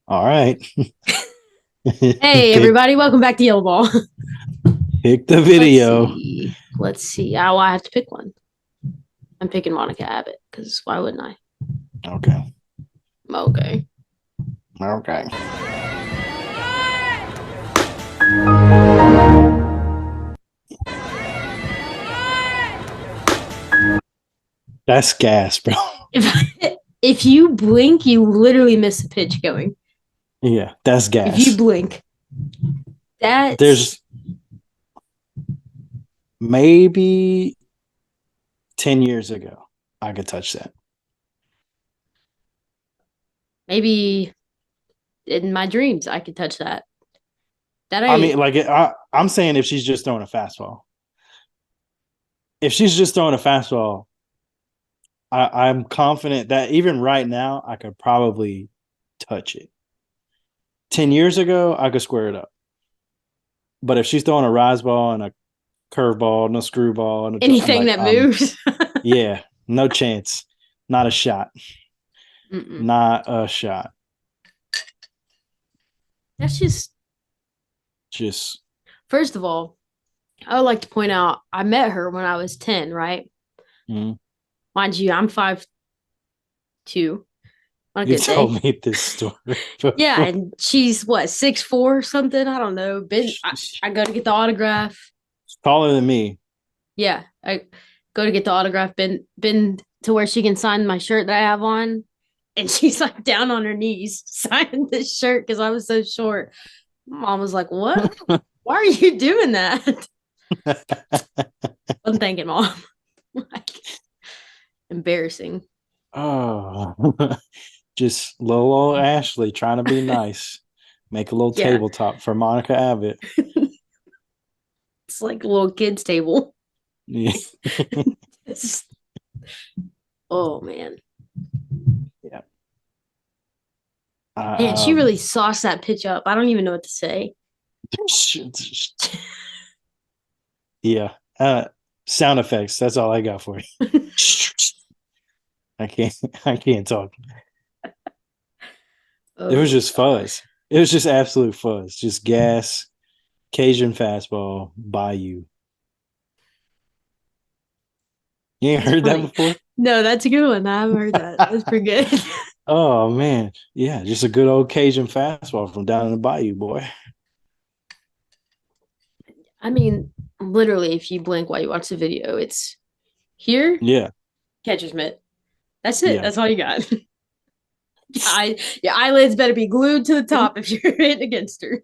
All right. Hey pick everybody, welcome back to Yellow Ball. pick the Let's video. see. Let's see. Oh, I have to pick one. I'm picking Monica Abbott because why wouldn't I? Okay. Okay. Okay. That's gas, bro. If if you blink, you literally miss the pitch going. Yeah, that's If you gas. blink, that's There's maybe 10 years ago I could touch that. maybe in my dreams I could touch that. That I mean, ain't I'm saying if she's just throwing a fastball. If she's just throwing a fastball, I'm confident that even right now I could probably touch it. 10 years ago, I could square it up. But if she's throwing a rise ball and a curveball, no screwball, no, I'm anything like, that moves. yeah, no chance, not a shot, Mm-mm. not a shot. That's just Just first of all, I would like to point out I met her when I was 10, right? mm. Mind you, I'm 5'2" on a You good day. told me this story Yeah, before. and she's what 6'4" something. I don't know. I go to get the autograph. Taller than me. Yeah, I go to get the autograph. Been to where she can sign my shirt that I have on, and she's like down on her knees signing this shirt because I was so short. Mom was like, "What? Why are you doing that?" I'm thinking, Mom. Like embarrassing. Oh, just little old Ashley trying to be nice. Make a little Yeah, tabletop for Monica Abbott. it's like a little kids table. Yeah. It's, oh man. Yeah. Man, she Um, really sauced that pitch up. I don't even know what to say. yeah. Sound effects. That's all I got for you. I can't. I can't talk. It was Oh just gosh. fuzz. It was just absolute fuzz. Just gas, Cajun fastball, Bayou. You ain't That's heard that funny. before? No, that's a good one. I haven't heard that. That's pretty good. Oh man, yeah, just a good old Cajun fastball from down in the Bayou, boy. I mean, literally, if you blink while you watch the video, it's here, Yeah, catcher's mitt. That's it. yeah. That's all you got. Your eyelids better be glued to the top if you're hitting against her.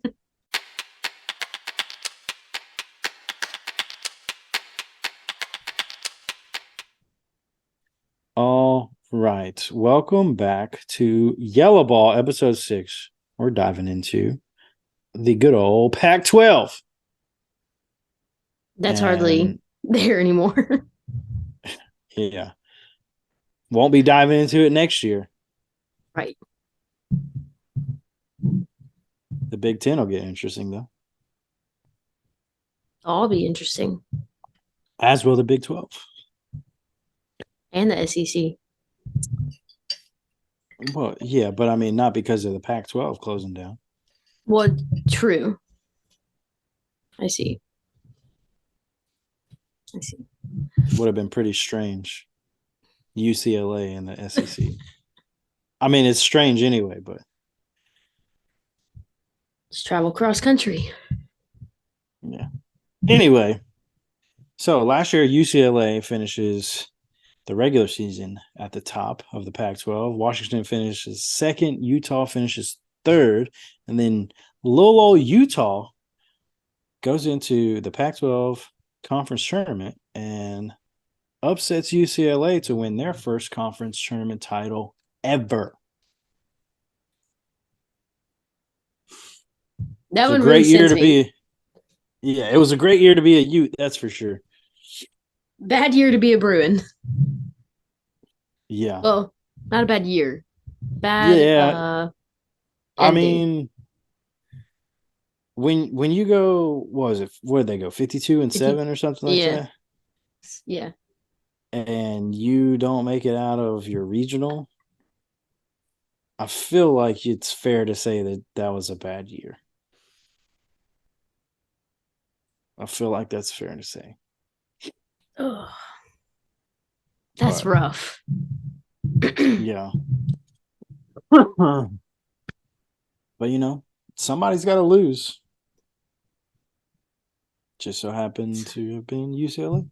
All right, welcome back to Yellow Ball, episode 6. We're diving into the good old Pac-12, That's hardly and there anymore. yeah, won't be diving into it next year. Right. The Big Ten will get interesting though, All be interesting. as will the Big 12. And the SEC. Well, yeah, but I mean, not because of the Pac-12 closing down. Well, true. I see. I see. Would have been pretty strange. UCLA and the SEC. I mean, it's strange anyway, but Just travel cross country. yeah. Anyway, so last year UCLA finishes the regular season at the top of the Pac-12. Washington finishes second. Utah finishes third, and then little old Utah goes into the Pac-12 conference tournament and upsets UCLA to win their first conference tournament title ever. That It's a one really great year sends to me. be. Yeah, it was a great year to be a Ute. That's for sure. Bad year to be a Bruin. Yeah, Well, not a bad year. Bad yeah. I ending. mean, when you go, what was it? Where did they go? 52 and 50, 7 or something like yeah. that, Yeah. and you don't make it out of your regional. I feel like it's fair to say that that was a bad year. I feel like that's fair to say. Ugh, that's But rough. yeah. But somebody's got to lose. Just so happened to have been UCLA.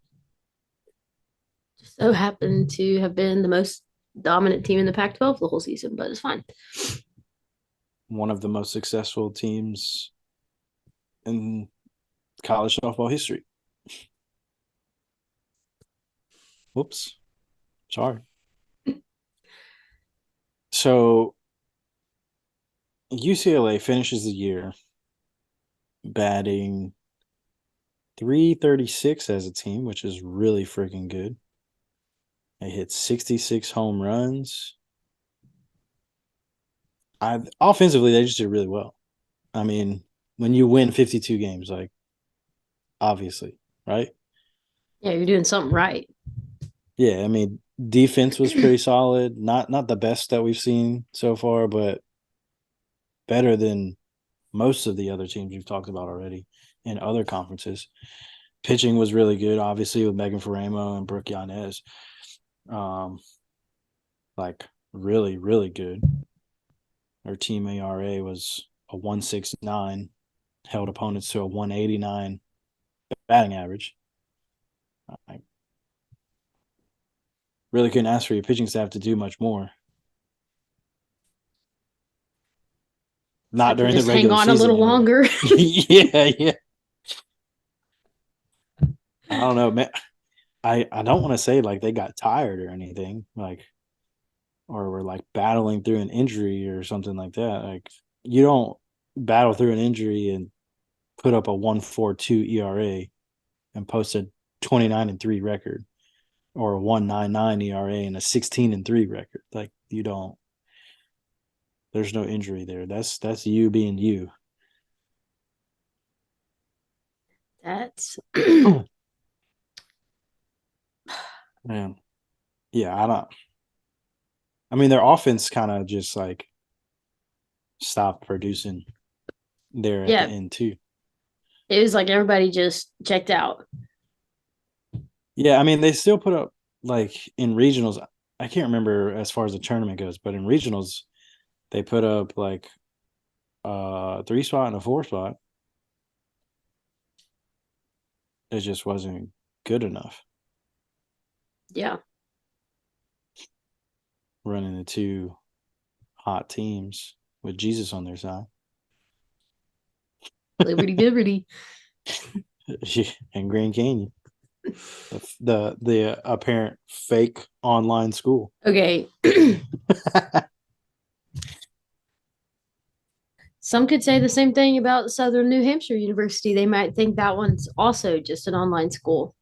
Just so happened to have been the most dominant team in the Pac-12 the whole season, but it's fine. One of the most successful teams in college softball history. Whoops. Sorry. So UCLA finishes the year batting 336 as a team, which is really freaking good. They hit 66 home runs. Offensively, they just did really well. I mean, when you win 52 games, like obviously, right? Yeah, you're doing something right. Yeah, I mean, defense was pretty solid. Not the best that we've seen so far, but better than most of the other teams we've talked about already in other conferences. Pitching was really good, obviously, with Megan Faramo and Brooke Yanez. Um, like really, really good. Her team ERA was a 169, held opponents to a 189 batting average. I really couldn't ask for your pitching staff to do much more. Not Except for during the just hang regular on a season, little anyway. longer. Yeah. I don't know, man. I don't want to say like they got tired or anything, like or were like battling through an injury or something like that. Like you don't battle through an injury and put up a 1.42 ERA and post a 29-3 record or a 1.99 ERA and a 16-3 record. Like you don't. There's no injury there. That's you being you. That's Man, yeah, I don't. I mean, their offense kind of just like stopped producing there at the yeah. end too. It was like everybody just checked out. Yeah, I mean, they still put up like in regionals. I can't remember as far as the tournament goes, but in regionals, they put up like a 3 spot and a 4 spot. It just wasn't good enough Yeah, running the two hot teams with Jesus on their side Liberty Liberty. and Grand Canyon, the apparent fake online school. Okay. Some could say the same thing about Southern New Hampshire University. They might think that one's also just an online school.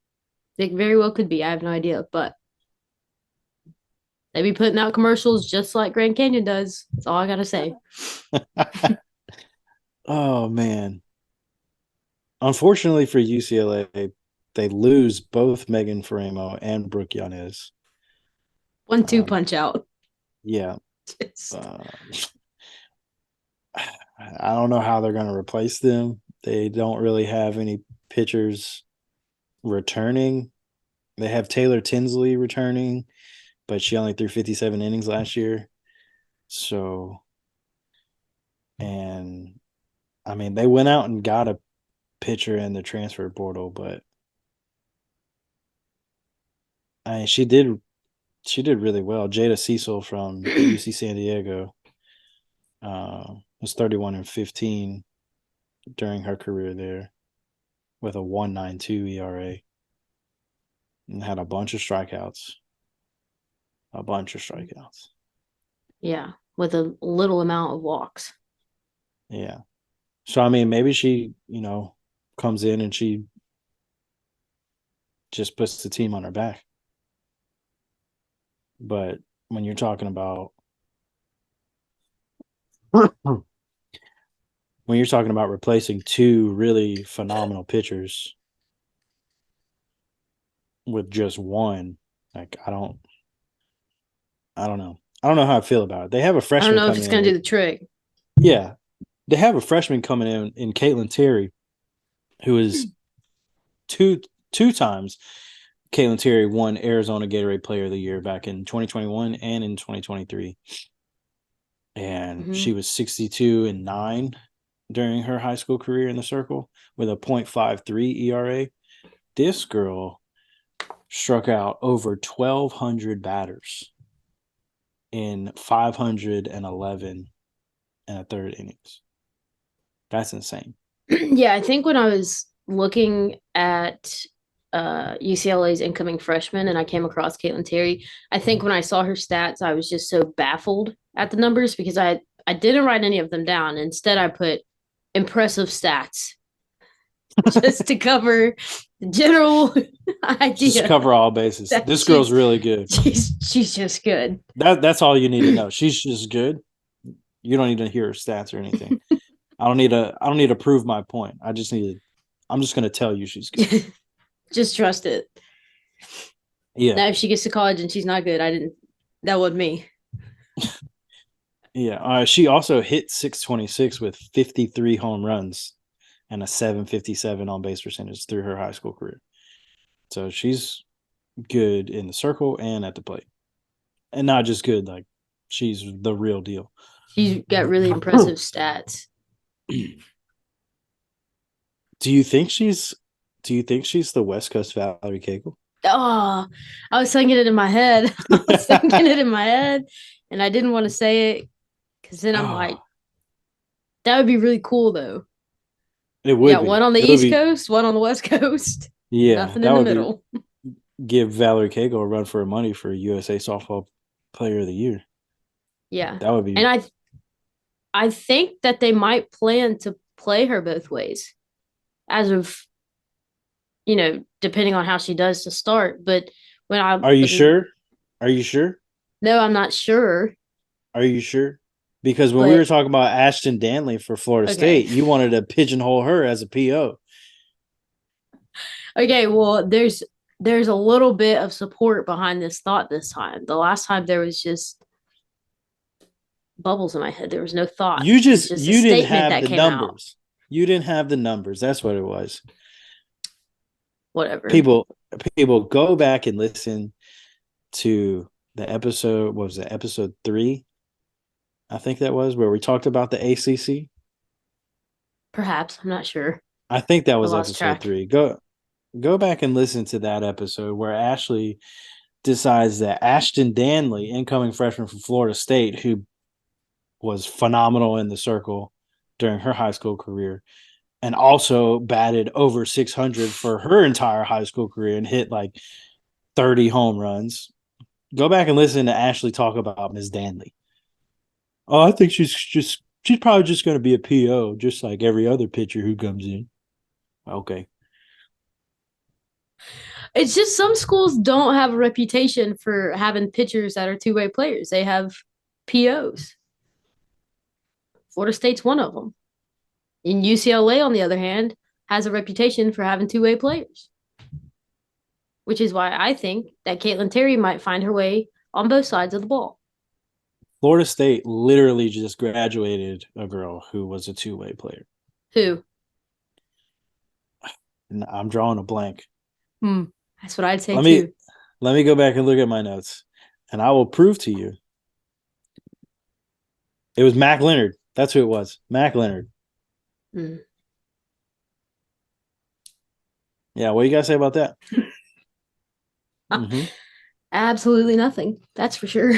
They very well could be. I have no idea, but they be putting out commercials just like Grand Canyon does. That's all I gotta say. Oh man. Unfortunately for UCLA, they lose both Megan Faramo and Brooke Yanez. 1-2 Um, punch out. yeah, Just, uh, I don't know how they're going to replace them. They don't really have any pitchers returning. They have Taylor Tinsley returning, but she only threw 57 innings last year. So, and I mean, they went out and got a pitcher in the transfer portal, but I mean, she did really well. Jada Cecil from UC San Diego was 31-15 during her career there with a 1.92 ERA and had a bunch of strikeouts. A bunch of strikeouts. yeah, with a little amount of walks. Yeah. So I mean, maybe she, comes in and she just puts the team on her back. But when you're talking about when you're talking about replacing two really phenomenal pitchers with just one, like I don't know. I don't know how I feel about it. They have a I don't freshman know if coming it's in gonna do with the trick. yeah, they have a freshman coming in Caitlin Terry, who is two two times Caitlin Terry won Arizona Gatorade Player of the Year back in 2021 and in 2023. And Hmm. she was 62-9 during her high school career in the circle with a .53 ERA. This girl struck out over 1,200 batters in 511 and a third innings. That's insane. Yeah, I think when I was looking at UCLA's incoming freshman and I came across Caitlin Terry, I think when I saw her stats, I was just so baffled at the numbers because I didn't write any of them down. Instead, I put impressive stats just to cover the general Just idea cover all bases. that This girl's really good. she's just good. That's all you need to know. She's just good. You don't need to hear her stats or anything. I don't need to prove my point. I'm just gonna tell you she's good. Just trust it. Yeah. Now, if she gets to college and she's not good, I didn't. That was me. Yeah. She also hit 626 with 53 home runs and a 757 on base percentage through her high school career. So she's good in the circle and at the plate. And not just good, like she's the real deal. She's got really impressive stats. Do you think she's the West Coast Valerie Cagle? Oh, I was thinking it in my head. I was thinking it in my head, and I didn't want to say it because then I'm like, Oh, that would be really cool though. it You would got one be. on the It would East be Coast, one on the West Coast, yeah, nothing that in the would be middle. give Valerie Cagle a run for her money for USA Softball Player of the Year. Yeah. That would And be. I think that they might plan to play her both ways as of, depending on how she does to start. But when I Are you when sure? Are you sure? no, I'm not sure. Are you sure? Because when we were But talking about Ashton Danley for Florida okay. State, you wanted to pigeonhole her as a PO. Okay, well, there's a little bit of support behind this thought this time. The last time there was just bubbles in my head. There was no thought. You It was just just a you didn't statement have that the came out. numbers. You didn't have the numbers. That's what it was. Whatever. People people go back and listen to the episode. What was it? Episode 3, I think that was where we talked about the ACC. Perhaps. I'm not sure. I think that I was lost episode track. 3. Go back and listen to that episode where Ashley decides that Ashton Danley, incoming freshman from Florida State, who was phenomenal in the circle during her high school career, and also batted over 600 for her entire high school career and hit like 30 home runs. Go back and listen to Ashley talk about Miss Danley. Oh, I think she's probably just going to be a PO, just like every other pitcher who comes in. Okay. It's just some schools don't have a reputation for having pitchers that are two-way players. They have POs. Florida State's one of them. And UCLA, on the other hand, has a reputation for having two-way players, which is why I think that Caitlin Terry might find her way on both sides of the ball. Florida State literally just graduated a girl who was a two-way player. Who? And I'm drawing a blank. Hmm. That's what I'd say Let me too. let me go back and look at my notes, and I will prove to you. It was Mac Leonard. That's who it was. Mac Leonard. Hmm. Yeah, what do you guys say about that? Mm-hmm. Absolutely nothing. That's for sure.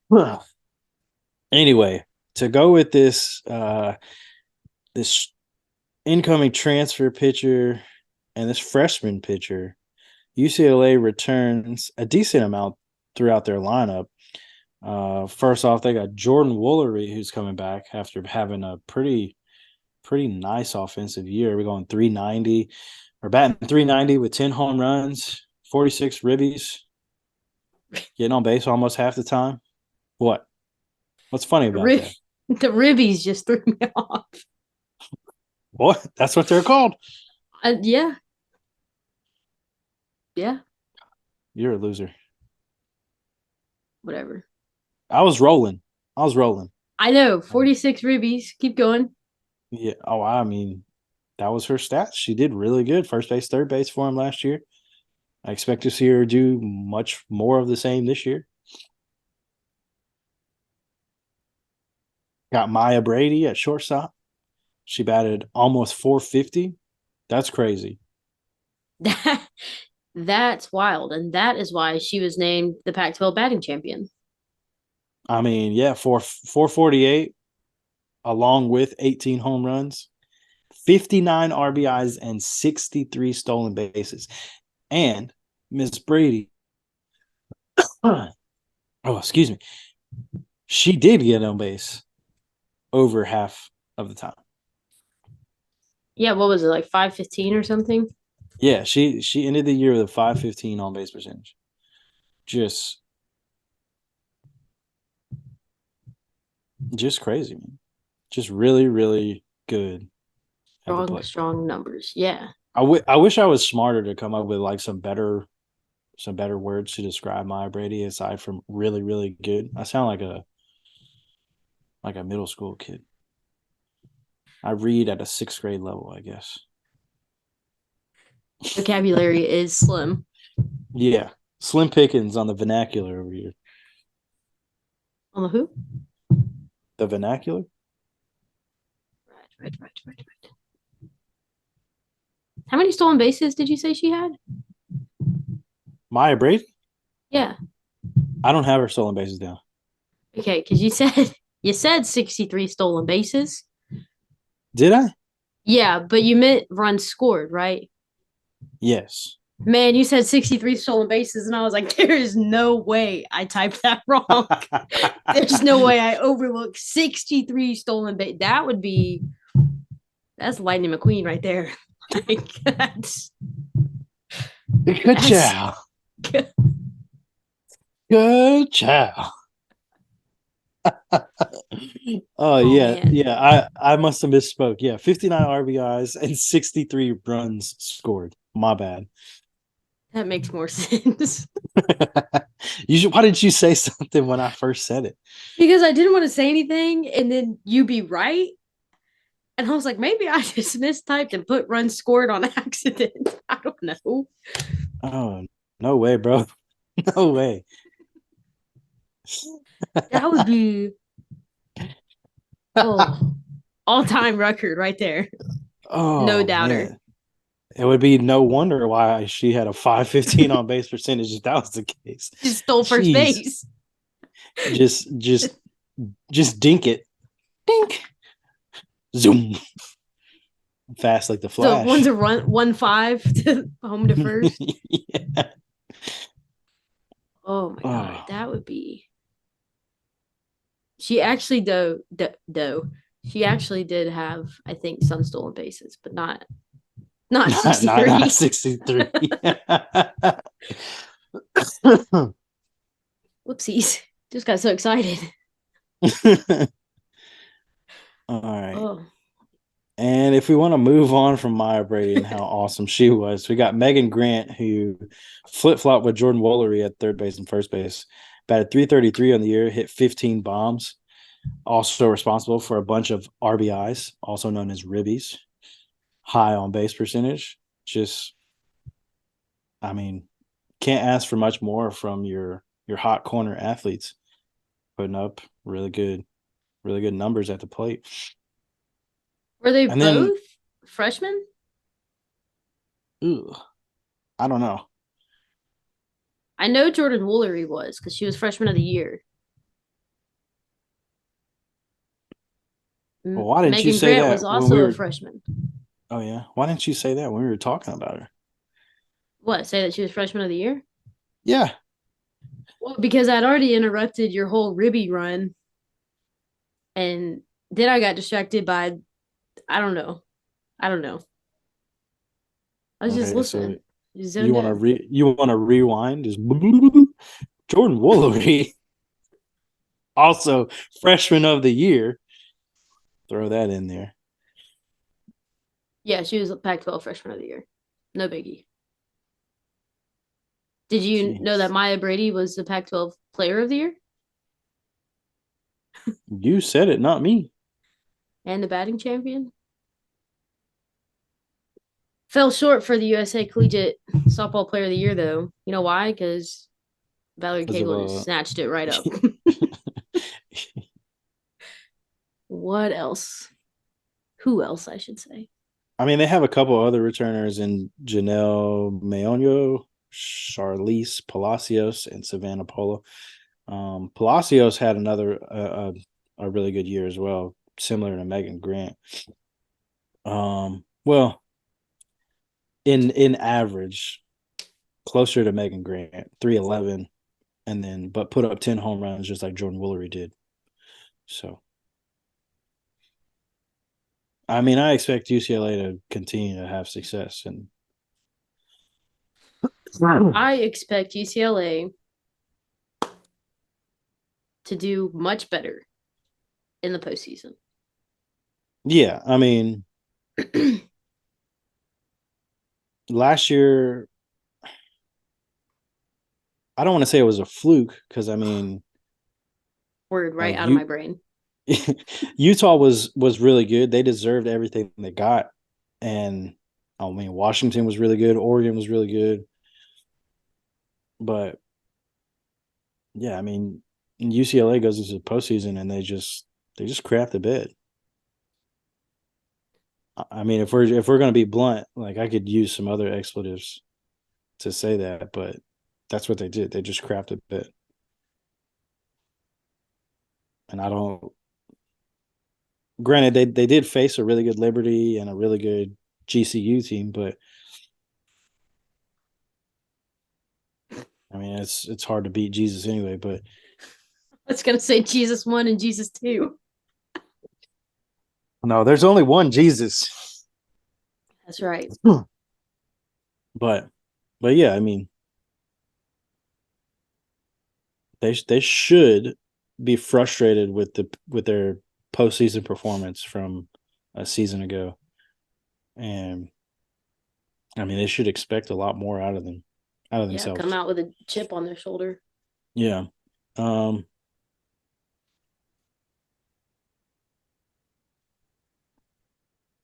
Well, anyway, to go with this incoming transfer pitcher and this freshman pitcher, UCLA returns a decent amount throughout their lineup. First off, they got Jordan Woolery, who's coming back after having a pretty nice offensive year. We're going 390. We're batting 390 with 10 home runs, 46 ribbies, getting on base almost half the time. What? What's funny about that? The ribbies just threw me off. What? That's what they're called. Yeah. Yeah. You're a loser. whatever. I was rolling. I was rolling. I know, 46 rubies. Keep going. Yeah. Oh, I mean, that was her stats. She did really good. First base, third base for him last year. I expect to see her do much more of the same this year. Got Maya Brady at shortstop. She batted almost 450. That's crazy. That's wild. And that is why she was named the Pac-12 batting champion. I mean, yeah, for 448 along with 18 home runs, 59 RBIs, and 63 stolen bases. And Miss Brady, oh, excuse me, she did get on base over half of the time. Yeah, what was it, like 515 or something? Yeah, she ended the year with a 515 on base percentage. Just just crazy, man. Just really, really good at the Strong, plate. strong numbers. Yeah. I wish I was smarter to come up with like some better words to describe Maya Brady aside from really, really good. I sound like a middle school kid. I read at a sixth grade level, I guess. Vocabulary is slim. Yeah. Slim pickings on the vernacular over here. On the who? The vernacular? Right. How many stolen bases did you say she had? Maya Brady? Yeah. I don't have her stolen bases down. Okay, because you said 63 stolen bases. Did I? Yeah, but you meant runs scored, right? Yes. Man, you said 63 stolen bases, and I was like, there is no way I typed that wrong. There's no way I overlooked 63 stolen bases. That's Lightning McQueen right there. Like Good that's chow. Good chow. Oh oh yeah, man. yeah. I must have misspoke. Yeah, 59 RBIs and 63 runs scored. My bad. That makes more sense. You should, why didn't you say something when I first said it? Because I didn't want to say anything and then you be right. And I was like, maybe I just mistyped and put run scored on accident. I don't know. Oh, no way, bro. No way. That would be oh all time record right there. No Oh doubter. man. It would be no wonder why she had a 515 on base percentage if that was the case. She stole first Jeez. base. Just just just dink it. Dink. Zoom. Fast like the So one's flash. a run 1-5 to home to first. Yeah. Oh my god, Oh. that would be. She actually though she actually did have I think some stolen bases, but not Not 63. 63. Whoopsies. Just got so excited. All right. Oh, And if we want to move on from Maya Brady and how awesome she was, we got Megan Grant, who flip flopped with Jordan Woolery at third base and first base. Batted 333 on the year, hit 15 bombs. Also responsible for a bunch of RBIs, also known as ribbies. High on base percentage. Just, I mean, can't ask for much more from your hot corner athletes putting up really good numbers at the plate. were they And then, both freshmen? ooh, I don't know. I know Jordan Woolery was because she was freshman of the year. Well, why didn't you Megan say Grant was that when we also a were? freshman. Oh yeah, why didn't you say that when we were talking about her? What? Say that she was freshman of the year? Yeah, Well, because I'd already interrupted your whole Ribby run, and then I got distracted by I don't know. I don't know. I was just okay, so listening, just zoned in. you want to rewind? Just Jordan Woolery, also freshman of the year. Throw that in there. Yeah, she was Pac-12 freshman of the year. No biggie. Did you know that Jeez. Maya Brady was the Pac-12 player of the year? You said it, not me. And the batting champion. Fell short for the USA Collegiate Softball Player of the Year, though. You know why? Because Valerie Because of Cagle just snatched it right up. What else? Who else, I should say? I mean, they have a couple other returners in Janelle Mayonio, Charlize Palacios, and Savannah Polo. Palacios had a really good year as well, similar to Megan Grant. Well, in average, closer to Megan Grant, 311, and then but put up 10 home runs just like Jordan Woolery did. So, I mean, I expect UCLA to continue to have success, and I expect UCLA to do much better in the postseason. yeah, I mean, last year I don't want to say it was a fluke because I mean, Word right like out of my brain. Utah was really good. They deserved everything they got, and I mean Washington was really good. Oregon was really good, but yeah, I mean UCLA goes into the postseason and they just crap the bed. I mean, if we're gonna be blunt, like I could use some other expletives to say that, but that's what they did. They just crapped a bit, and I don't. Granted, they did face a really good Liberty and a really good GCU team, but I mean it's hard to beat Jesus anyway. But I was gonna say Jesus 1 and Jesus 2. no, there's only one Jesus. That's right. but but yeah, I mean they should be frustrated with their postseason performance from a season ago, and I mean they should expect a lot more out of Yeah, come themselves. out with a chip on their shoulder. Yeah. Um.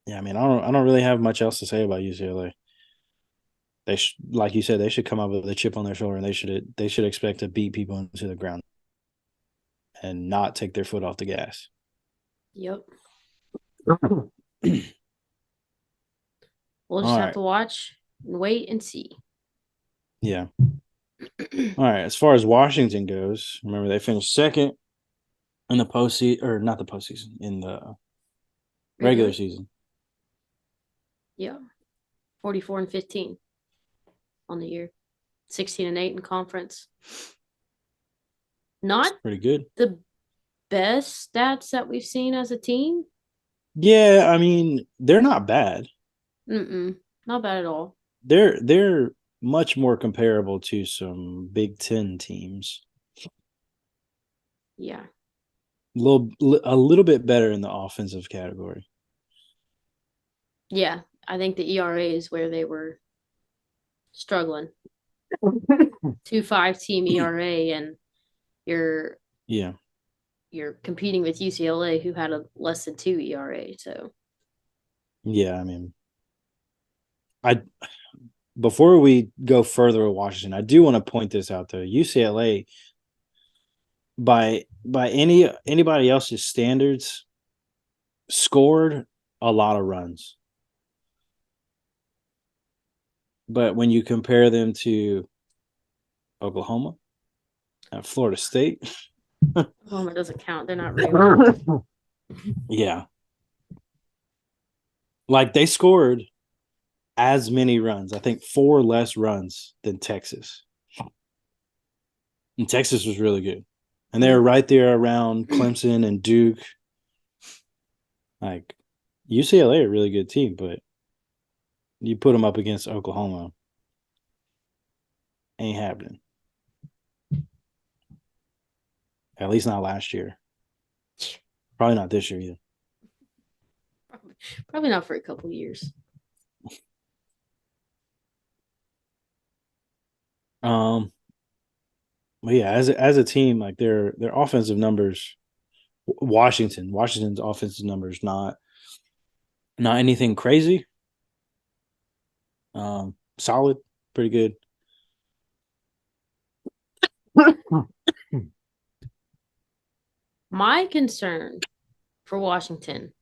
Yeah. I mean, I don't really have much else to say about UCLA. Like you said, they should come up with a chip on their shoulder, and they should expect to beat people into the ground and not take their foot off the gas. Yep. All We'll just have right. to watch and wait and see. Yeah. All right. As far as Washington goes, remember they finished second in the postseason, or not the postseason, in the regular Regular? season. Yeah. 44 and 15 on the year. 16 and 8 in conference. It's Not pretty good. the best stats that we've seen as a team. Yeah, I mean they're not bad. Mm-mm. Not bad at all. They're much more comparable to some Big Ten teams. Yeah. A little bit better in the offensive category. Yeah. I think the ERA is where they were struggling. 2.5 team ERA, and you're Yeah, you're competing with UCLA, who had a less than 2 ERA. So yeah. I mean, I before we go further with Washington, I do want to point this out though. UCLA, by anybody else's standards, scored a lot of runs, but when you compare them to Oklahoma and Florida State, Oklahoma doesn't count. They're not real. yeah, like they scored as many runs. I think four less runs than Texas. And Texas was really good. And they were Mm-hmm. right there around Clemson and Duke. Like UCLA, a really good team, but you put them up against Oklahoma, ain't happening. At least not last year. Probably not this year either. Probably not for a couple years. Um, but yeah, as a team, like their offensive numbers Washington's offensive numbers not anything crazy. Solid, pretty good. My concern for Washington,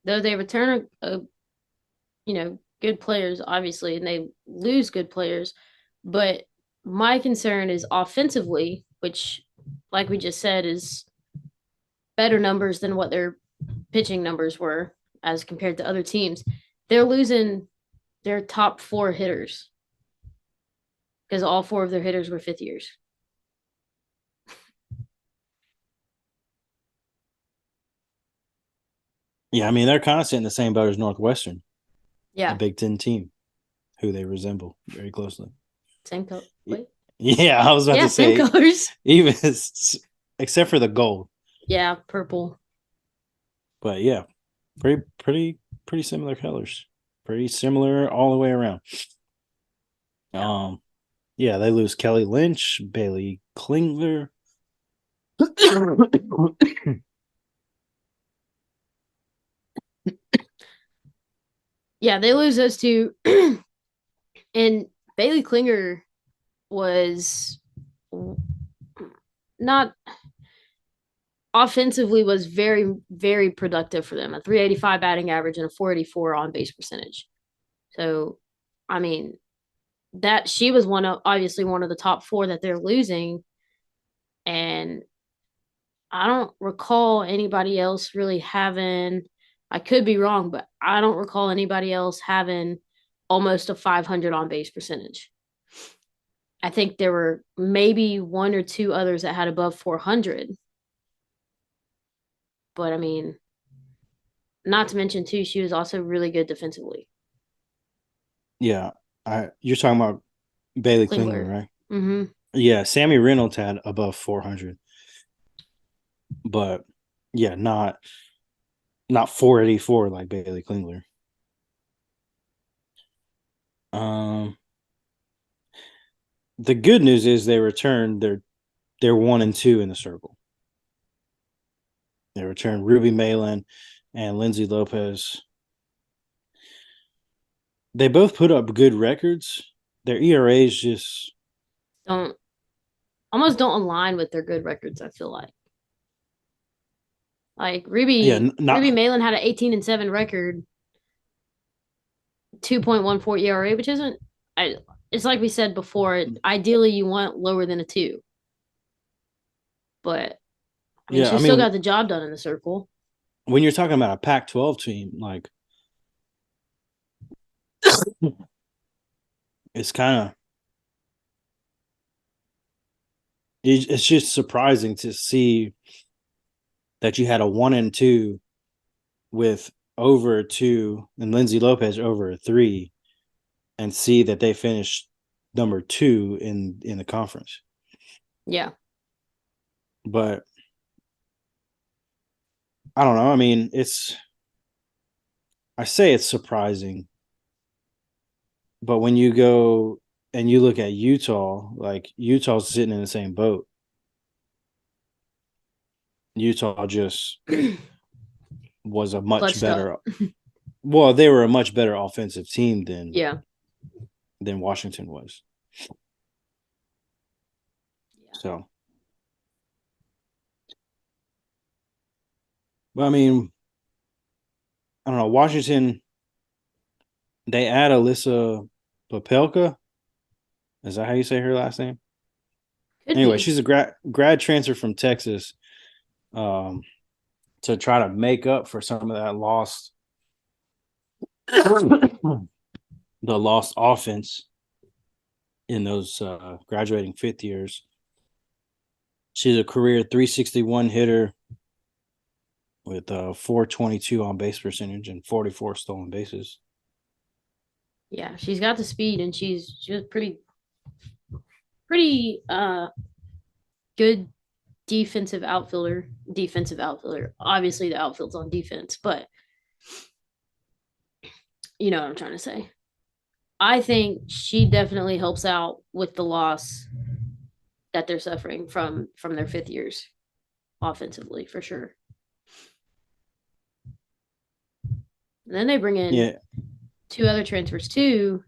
though they return good players, obviously, and they lose good players, but my concern is offensively, which, like we just said, is better numbers than what their pitching numbers were as compared to other teams. They're losing their top four hitters because all four of their hitters were fifth years. Yeah, I mean they're kind of sitting in the same boat as Northwestern, a Yeah, Big Ten team who they resemble very closely. same color. Wait, Yeah, I was about yeah, to same say colors. even except for the gold, Yeah, purple. but yeah, pretty similar colors, pretty similar all the way around. Yeah, Yeah, they lose Kelly Lynch, Bailey Klingler. yeah, they lose those two, and Bailey Klinger was not offensively was very, very productive for them. A 385 batting average and a 484 on base percentage. So, I mean, that she was obviously one of the top four that they're losing. And I don't recall anybody else really having, I could be wrong, but I don't recall anybody else having almost a 500 on base percentage. I think there were maybe one or two others that had above 400. But I mean, not to mention, too, she was also really good defensively. Yeah, you're talking about Bailey Klingler, Klingler. right? Mm-hmm. Yeah, Sammy Reynolds had above 400, but yeah, not 484 like Bailey Klingler. Um, the good news is they returned. They're 1-2 in the circle. They returned Ruby Malin and Lindsay Lopez. They both put up good records. Their ERAs just Don't almost don't align with their good records, I feel like. Like yeah Ruby not Malin had an 18-7 record, 2.14 ERA, which isn't I it's like we said before, ideally you want lower than a 2. But I mean, yeah. she I still mean got the job done in the circle. when you're talking about a Pac-12 team, like it's kind of it's just surprising to see that you had a 1-2 with over a 2 and Lindsay Lopez over a 3 and see that they finished number 2 in the conference. Yeah. But I don't know. I mean, I say it's surprising, but when you go and you look at Utah, like Utah's sitting in the same boat. Utah just was a much Clutched up. better well, they were a much better offensive team Yeah. than Washington was. Yeah. So, but I mean, I don't know. Washington, they add Alyssa Popelka. Is that how you say her last name? Could Anyway, be. she's a grad transfer from Texas, um, to try to make up for some of that lost the lost offense in those graduating fifth years. She's a career 361 hitter with 422 on base percentage and 44 stolen bases. Yeah. She's got the speed and she was pretty good defensive outfielder. Obviously the outfield's on defense, but you know what I'm trying to say. I think she definitely helps out with the loss that they're suffering from their fifth years. offensively for sure. And then they bring in Yeah, two other transfers too,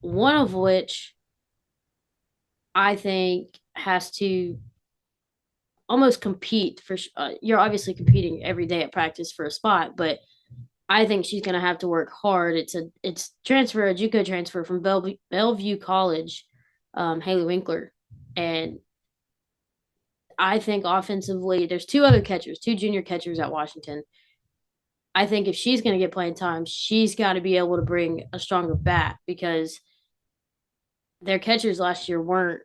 one of which I think has to almost compete for. You're obviously competing every day at practice for a spot, but I think she's going to have to work hard. It's transfer a JUCO transfer from Bellevue College, Haley Winkler, and I think offensively, there's two other catchers, two junior catchers at Washington. I think if she's going to get playing time, she's got to be able to bring a stronger bat because their catchers last year weren't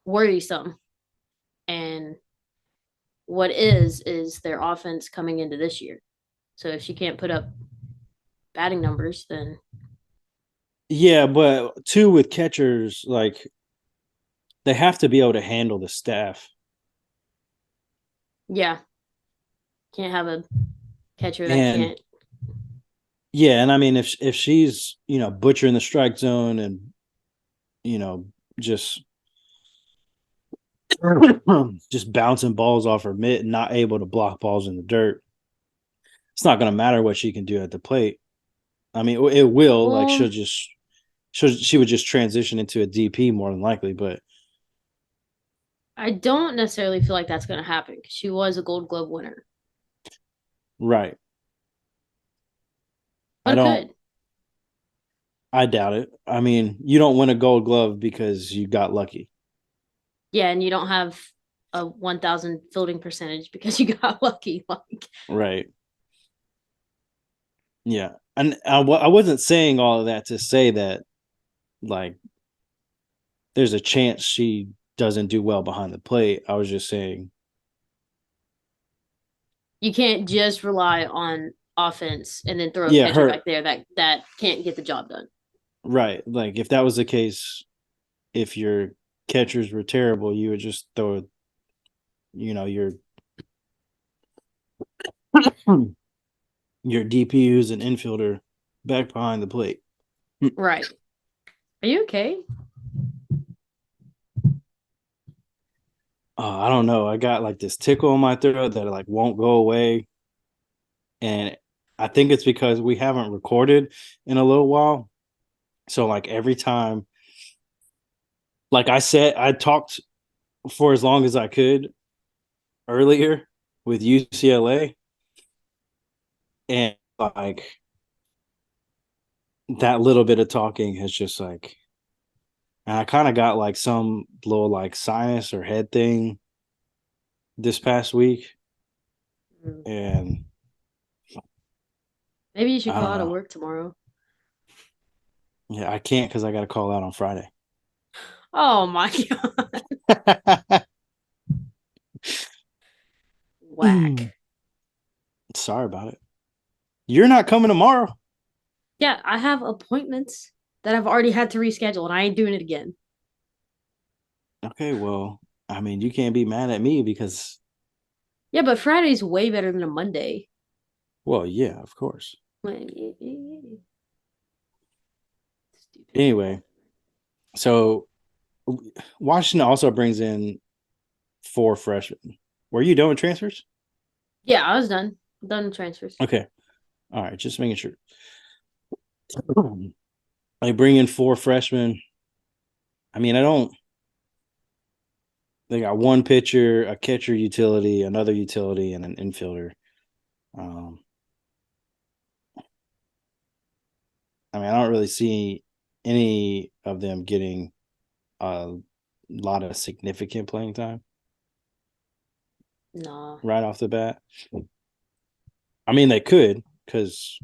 worrisome. And what is their offense coming into this year. So if she can't put up batting numbers, then yeah, but two with catchers, like they have to be able to handle the staff. yeah, can't have a catcher that And can't. yeah, and I mean if she's, butchering the strike zone and, you know, just just bouncing balls off her mitt and not able to block balls in the dirt, it's not going to matter what she can do at the plate. I mean, it will, like Well, she would just transition into a DP more than likely, but I don't necessarily feel like that's going to happen because she was a Gold Glove winner, right. I but it don't could. I doubt it. I mean, you don't win a gold glove because you got lucky. Yeah, and you don't have a 1,000 fielding percentage because you got lucky. Like, Right. Yeah. And I wasn't saying all of that to say that, like, there's a chance she doesn't do well behind the plate. I was just saying, you can't just rely on offense and then throw a yeah, catcher her, back there that can't get the job done. right. Like, if that was the case, if your catchers were terrible, you would just throw, your your DPUs and infielder back behind the plate. Right. Are you okay? I don't know. I got like this tickle in my throat that like won't go away, and I think it's because we haven't recorded in a little while. So like every time, like I said, I talked for as long as I could earlier with UCLA, and like that little bit of talking has just like, and I kind of got like some little like sinus or head thing this past week, Mm. and Maybe you should I call don't out of know. work tomorrow. Yeah, I can't because I got to call out on Friday. Oh my god. Whack. Sorry about it. You're not coming tomorrow. Yeah, I have appointments that I've already had to reschedule and I ain't doing it again. Okay, well, I mean, you can't be mad at me because, Yeah, but Friday's way better than a Monday. well, yeah, of course. Stupid. Anyway, so Washington also brings in four freshmen. Were you done with transfers? Yeah, I was done. Done with transfers. Okay. All right, just making sure. They bring in four freshmen. I mean, I don't. They got one pitcher, a catcher utility, another utility, and an infielder. Um, I mean, I don't really see any of them getting a lot of significant playing time Nah. right off the bat. I mean, they could because,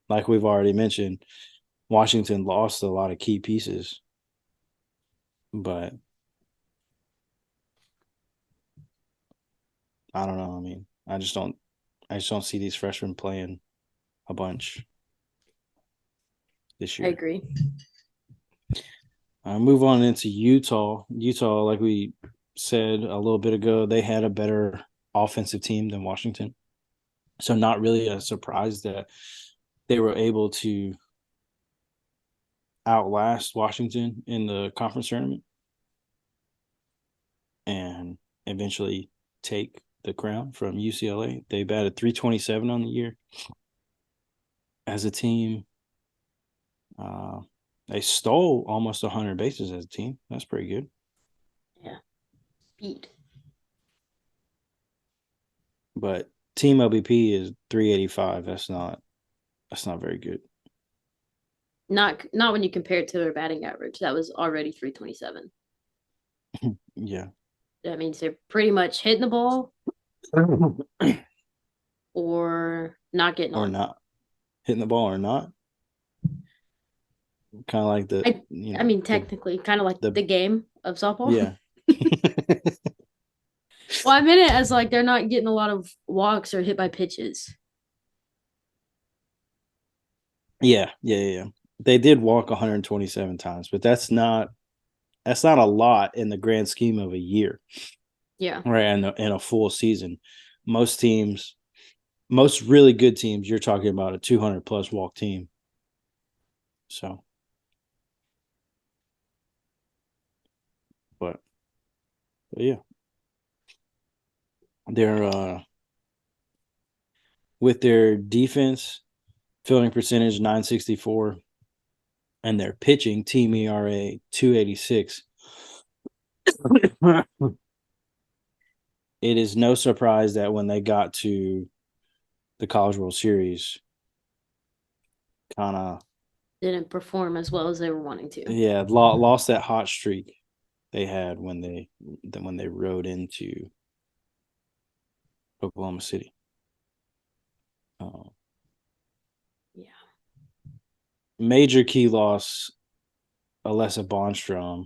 like we've already mentioned, Washington lost a lot of key pieces, but I don't know. I mean, I just don't see these freshmen playing a bunch this I year. agree. Move on into Utah. Utah, like we said a little bit ago, they had a better offensive team than Washington. So not really a surprise that they were able to outlast Washington in the conference tournament and eventually take the crown from UCLA. They batted 327 on the year as a team. Uh, they stole almost 100 bases as a team. That's pretty good. Yeah. Speed. But team OBP is 385. That's not very good. Not when you compare it to their batting average. That was already 327. Yeah. That means they're pretty much hitting the ball or not getting Or on. not hitting the ball or not. Kind of like the I I mean technically kind of like the the game of softball. yeah. Well, I meant it as like they're not getting a lot of walks or hit by pitches. Yeah. They did walk 127 times, but that's not a lot in the grand scheme of a year, Yeah. right? In a full season, most teams, most really good teams, you're talking about a 200 plus walk team. So, but, but yeah, they're with their defense, fielding percentage 964, and their pitching team ERA 286. It is no surprise that when they got to the College World Series, kind of Didn't perform as well as they were wanting to. yeah lost that hot streak they had when they rode into Oklahoma City. Uh, Yeah. Major key loss, Alessa Bonstrom,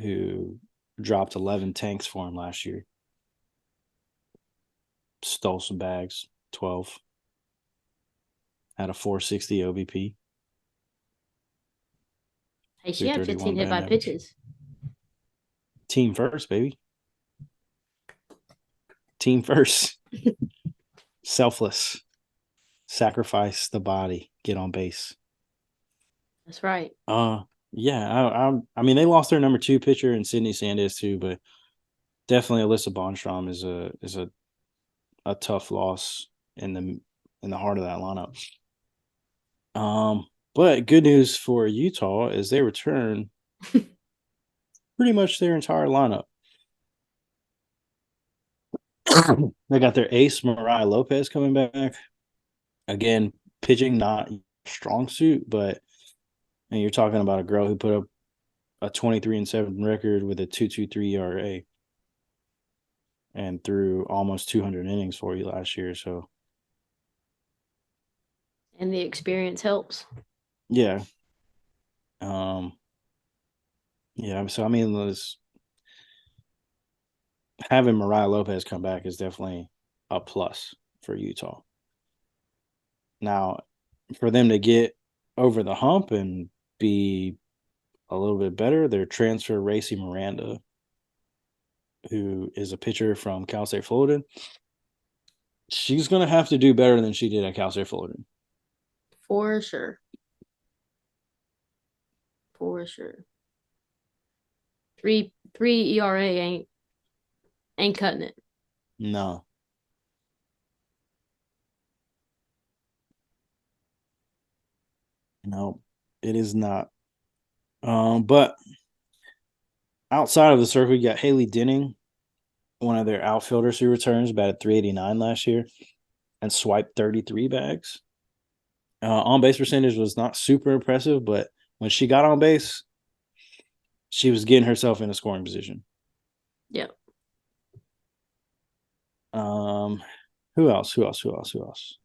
who dropped 11 tanks for him last year. Stole some bags, 12. Had a 460 OBP, Hey, she had 15 331 hit by batting average. pitches. Team first, baby. Team first. Selfless. Sacrifice the body. Get on base. That's right. Yeah. I mean, they lost their number 2 pitcher in Sydney Sanders too, but definitely Alyssa Bonstrom is a tough loss in the heart of that lineup. But good news for Utah is they return pretty much their entire lineup. They got their ace Mariah Lopez coming back. Again, pitching not strong suit, but and you're talking about a girl who put up a 23-7 record with a 2.23 ERA and threw almost 200 innings for you last year. So And the experience helps. yeah, um, yeah. So I mean, having Mariah Lopez come back is definitely a plus for Utah. Now, for them to get over the hump and be a little bit better, their transfer Racy Miranda, who is a pitcher from Cal State Fullerton, she's going to have to do better than she did at Cal State Fullerton. For sure. For sure. Three ERA ain't cutting it. No. No, it is not. But outside of the circle, you got Haley Denning, one of their outfielders who returns, batted 389 last year and swiped 33 bags. On base percentage was not super impressive, but when she got on base, she was getting herself in a scoring position. Yep. Who else? Who else? Who else? Who else?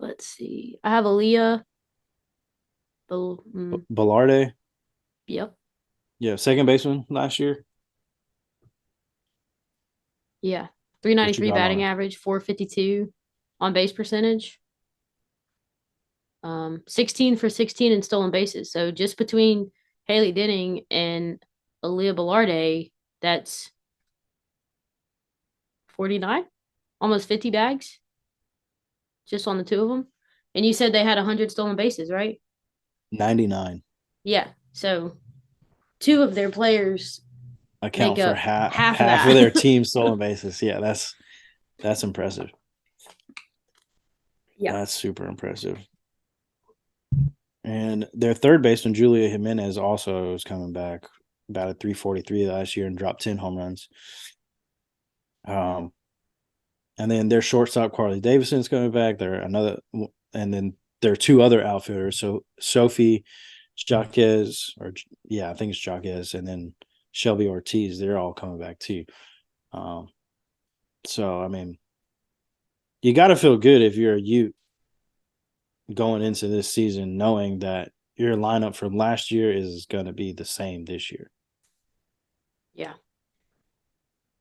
Let's see. I have Aaliyah. Mm, Ballarde. yep. Yeah, second baseman last year. Yeah. What you 393 got on batting her? average, 452 on base percentage. 16 for 16 in stolen bases. So just between Haley Denning and Aaliyah Ballarde, that's 49, almost 50 bags just on the two of them. And you said they had 100 stolen bases, right? 99. Yeah. So two of their players make account for up half of half of their that. team stolen bases. Yeah, that's impressive. Yeah. That's super impressive. And their third baseman, Julia Jimenez, also is coming back, about a 343 last year and dropped 10 home runs. Um, and then their shortstop, Carly Davison, is coming back. They're another, and then there are two other outfielders. So Sophie Jaquez, or yeah, I think it's Jaquez, and then Shelby Ortiz. They're all coming back too. Um, so I mean, you got to feel good if you're a Ute going into this season, knowing that your lineup from last year is going to be the same this year. Yeah.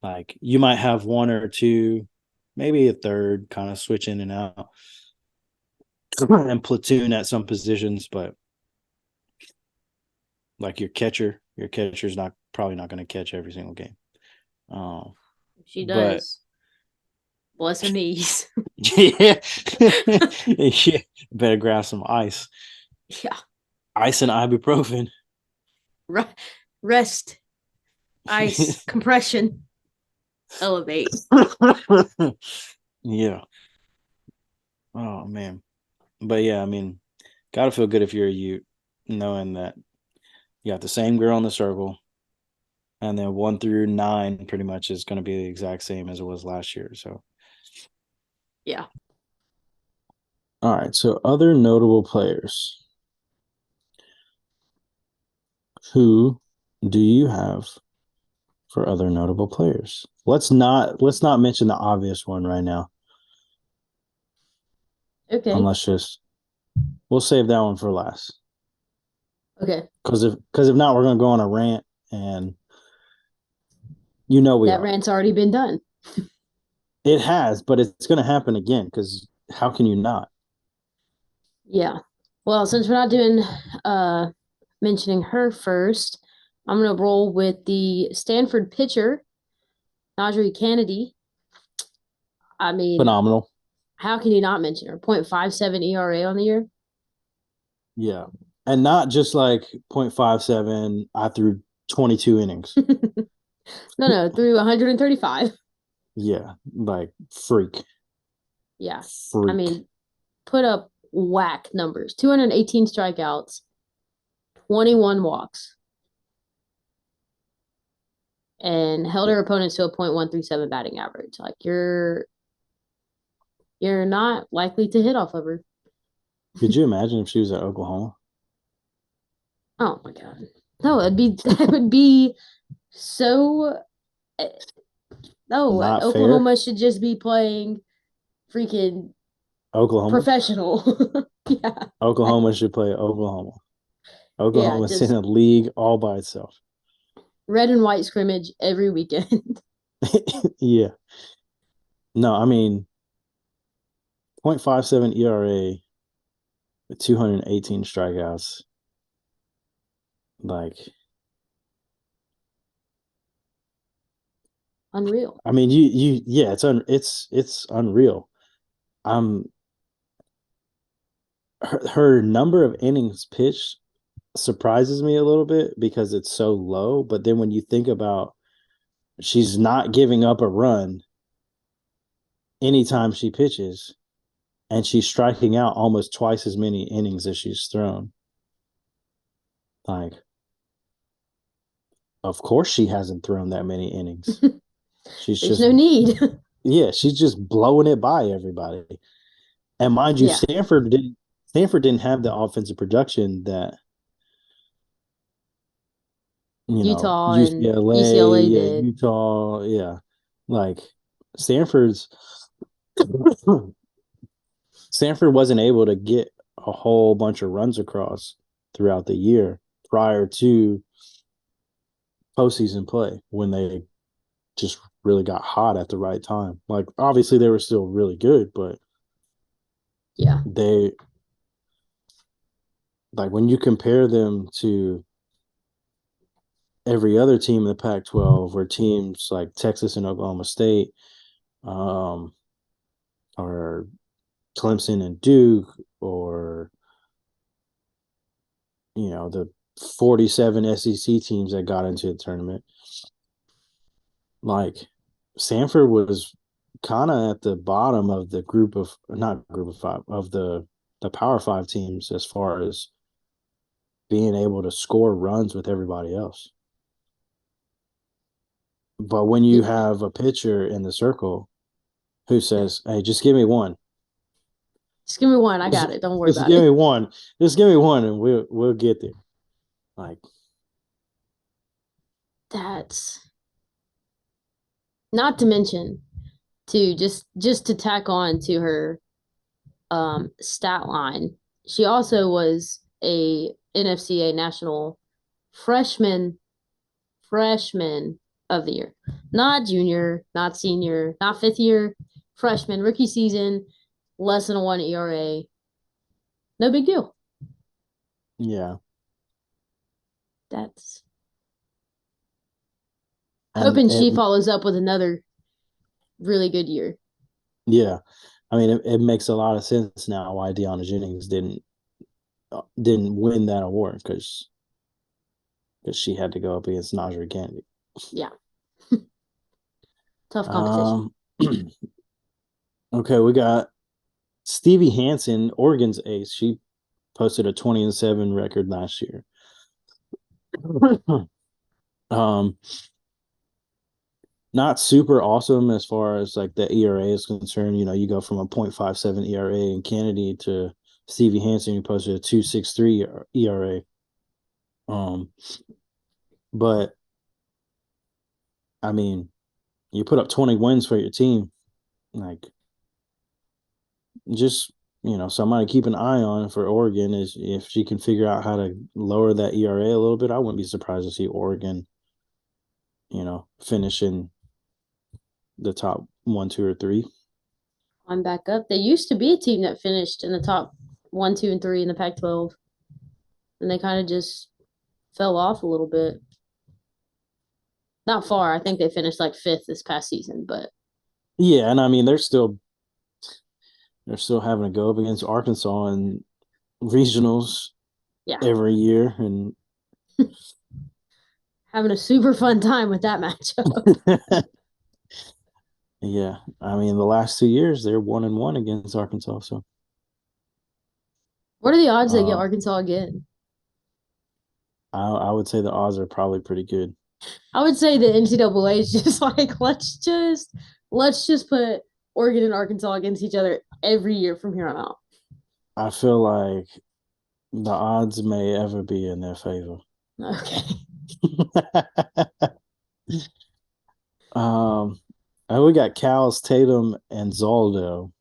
Like you might have one or two, maybe a third, kind of switch in and out and platoon at some positions, but like your catcher's not probably not going to catch every single game. Um, If she but does, bless her knees. yeah, yeah, better grab some Yeah. ice and ibuprofen. Rest, ice, compression, elevate. Yeah. Oh man. But yeah, I mean, gotta feel good if you're a Ute, knowing that you got the same girl in the circle, and then 1 through 9 pretty much is going to be the exact same as it was last year. So, Yeah. all right. So, other notable players. Who do you have for other notable players? Let's not mention the obvious one right now. Okay. Unless just we'll save that one for last. Okay. Because if not, we're going to go on a rant, and we That are. rant's already been done. It has, but it's going to happen again. Because how can you not? Yeah. Well, since we're not doing mentioning her first, I'm gonna roll with the Stanford pitcher, Najee Kennedy. I mean, Phenomenal. how can you not mention her? 0.57 ERA on the year. Yeah. And not just like 0.57, I threw 22 innings. No, no, through 135. Yeah. Like freak. Yeah. I Freak. mean, put up whack numbers. 218 strikeouts, 21 walks, and held Yeah. her opponents to a .137 batting average. Like you're not likely to hit off of her. Could you imagine if she was at Oklahoma? Oh my god. No, it'd be that would be so no, Not fair. Oklahoma should just be playing freaking Oklahoma. professional. Yeah. Oklahoma should play Oklahoma. Yeah, Oklahoma's in just a league all by itself. red and white scrimmage every weekend. Yeah. No, I mean, 0.57 ERA with 218 strikeouts. Like, Unreal. I mean, yeah, it's unreal. Um, her number of innings pitched surprises me a little bit because it's so low. But then when you think about she's not giving up a run anytime she pitches, and she's striking out almost twice as many innings as she's thrown. Like, of course, she hasn't thrown that many innings. She's There's just, no need. yeah, she's just blowing it by everybody. And mind you, Yeah. Stanford didn't have the offensive production that Utah and UCLA, UCLA yeah, did. Utah, yeah, like Stanford's Stanford wasn't able to get a whole bunch of runs across throughout the year prior to postseason play when they just really got hot at the right time. Like obviously they were still really good, but Yeah. they like when you compare them to every other team in the Pac-12, where teams like Texas and Oklahoma State, um, or Clemson and Duke, or the 47 SEC teams that got into the tournament. like Stanford was kind of at the bottom of the group of not group of five of the Power Five teams as far as being able to score runs with everybody else. But when you have a pitcher in the circle who says, "Hey, just give me one, Just give me one. I got it. Don't worry just about give it. me one, just give me one, and we'll get there." Like, That's not to mention to just to tack on to her stat line. She also was a NFCA national freshman freshman of the year. Not junior, not senior, not fifth year, freshman, rookie season, less than a 1 ERA. No big deal. yeah, That's and hoping it, she follows up with another really good year. yeah, I mean, it makes a lot of sense now why Deanna Jennings didn't win that award because she had to go up against Najee Kennedy. Yeah, tough competition. Um, okay, we got Stevie Hansen, Oregon's ace. She posted a 20-7 record last year. um, not super awesome as far as like the ERA is concerned. You know, you go from a 0.57 ERA in Kennedy to Stevie Hansen, who posted a 2.63 ERA. Um, but I mean, you put up 20 wins for your team, like just somebody keep an eye on for Oregon is if she can figure out how to lower that ERA a little bit. I wouldn't be surprised to see Oregon, finish in the top one, two, or three. I'm back up. They used to be a team that finished in the top one, two, and three in the Pac-12, and they kind of just fell off a little bit. Not far. I think they finished like fifth this past season, but Yeah, and I mean they're still having to go up against Arkansas in regionals yeah, every year, and having a super fun time with that matchup. yeah, I mean the last 2 years they're 1-1 against Arkansas. So What are the odds they get uh, Arkansas again? I would say the odds are probably pretty good. I would say the NCAA is just like let's just put Oregon and Arkansas against each other every year from here on out. I feel like the odds may ever be in their favor. Okay. um, and we got Cal's Tatum and Zaldo.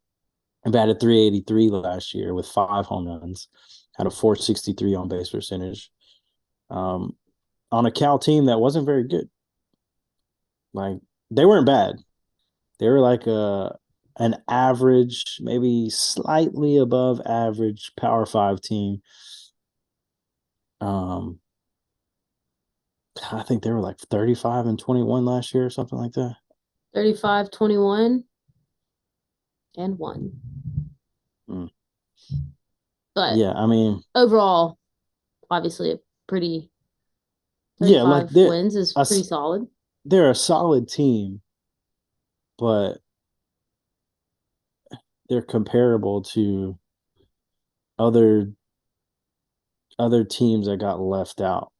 Batted 383 last year with 5 home runs. Had a 463 on base percentage. Um, on a Cal team that wasn't very good. Like they weren't bad. They were like an average, maybe slightly above average Power Five team. Um, I think they were like 35-21 last year or something like that. 35, 21, and 1. Mm. But Yeah, I mean, overall, obviously a pretty yeah, like 35 wins is pretty solid. they're a solid team, but they're comparable to other other teams that got left out,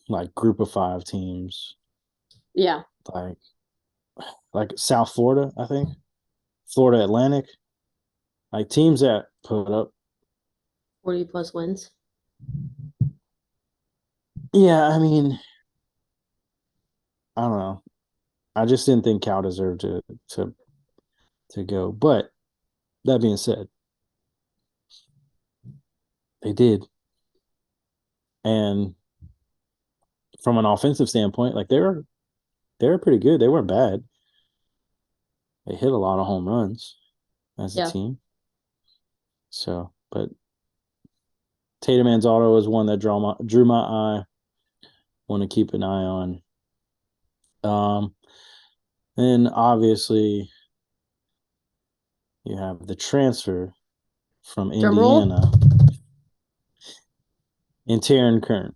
like group of five teams, Yeah. like South Florida, I think, Florida Atlantic, like teams that put up. 40 plus wins. Yeah, I mean, I don't know. I just didn't think Cal deserved to go. But that being said, they did. And from an offensive standpoint, like they were pretty good. They weren't bad. They hit a lot of home runs as a Yeah. team. So, but Tatum Manzotto is one that drew my eye. Want to keep an eye on. Um, and obviously you have the transfer from Drum roll. Indiana in Taryn Kern,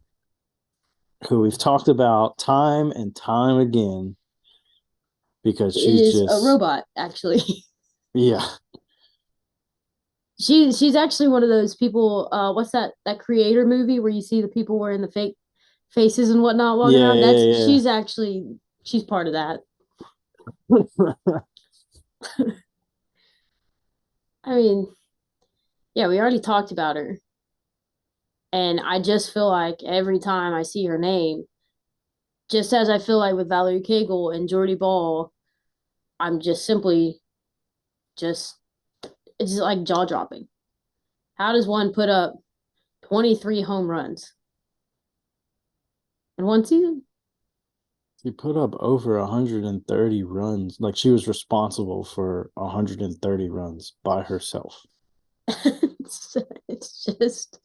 who we've talked about time and time again because she's Is a just robot, actually. yeah. She's actually one of those people. What's that creator movie where you see the people wearing the fake faces and whatnot walking Yeah, around? That's yeah, she's part of that. yeah. I mean, yeah, we already talked about her, and I just feel like every time I see her name, just as I feel like with Valerie Cagle and Jordy Ball, I'm just simply just it's just like jaw dropping. How does one put up 23 home runs in one season? She put up over 130 runs. Like she was responsible for 130 runs by herself. It's just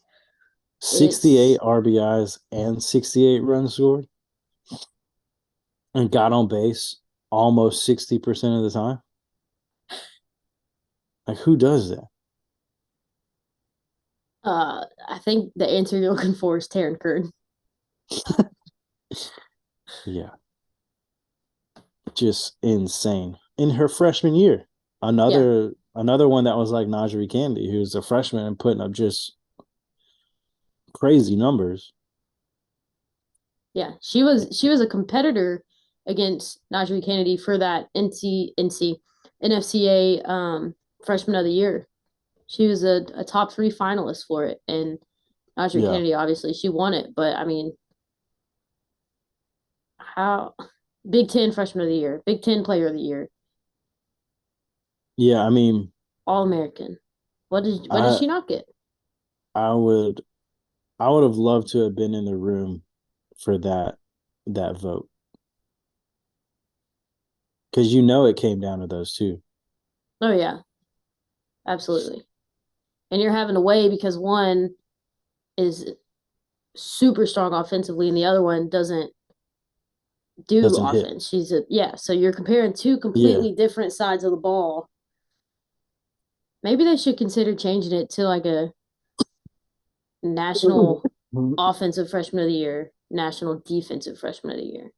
68 it's RBIs and 68 runs scored and got on base almost 60% of the time. Like who does that? I think the answer you're looking for is Taryn Kern. Yeah, just insane. In her freshman year, Yeah, another one that was like Najee Candy, who's a freshman and putting up just crazy numbers. yeah. She was a competitor against Najee Kennedy for that NFCA freshman of the year. She was a top three finalist for it, and Najee Yeah, Kennedy obviously she won it. But I mean, how Big Ten freshman of the year, Big Ten player of the year, yeah. I mean, All American. What did I she not get? I would I would have loved to have been in the room for that vote because it came down to those two. Oh yeah, absolutely. And you're having to weigh because one is super strong offensively and the other one doesn't do Doesn't hit. offense. She's a yeah, so you're comparing two Yeah. completely different sides of the ball. Maybe they should consider changing it to like a national offensive freshman of the year, national defensive freshman of the year.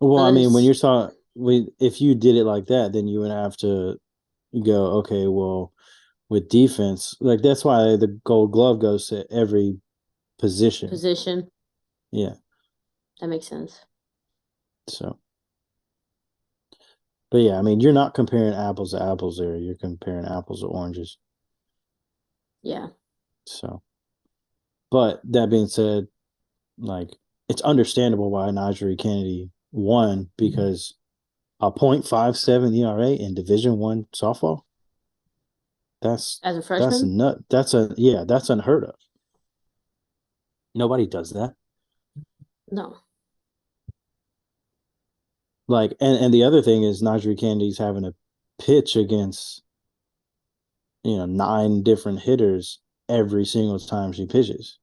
Well, I mean, when Because you're talking, if you did it like that, then you would have to go, okay, well, with defense, like that's why the Gold Glove goes to every position. position, Yeah. that makes sense. So, but yeah, I mean, you're not comparing apples to apples there. You're comparing apples to oranges. Yeah. So, but that being said, like it's understandable why Najee Kennedy won because a .57 ERA in Division 1 softball. That's As a that's freshman? nut. That's unheard of. Nobody does that. No. Like, and the other thing is Najee Kennedy's having to pitch against 9 different hitters every single time she pitches.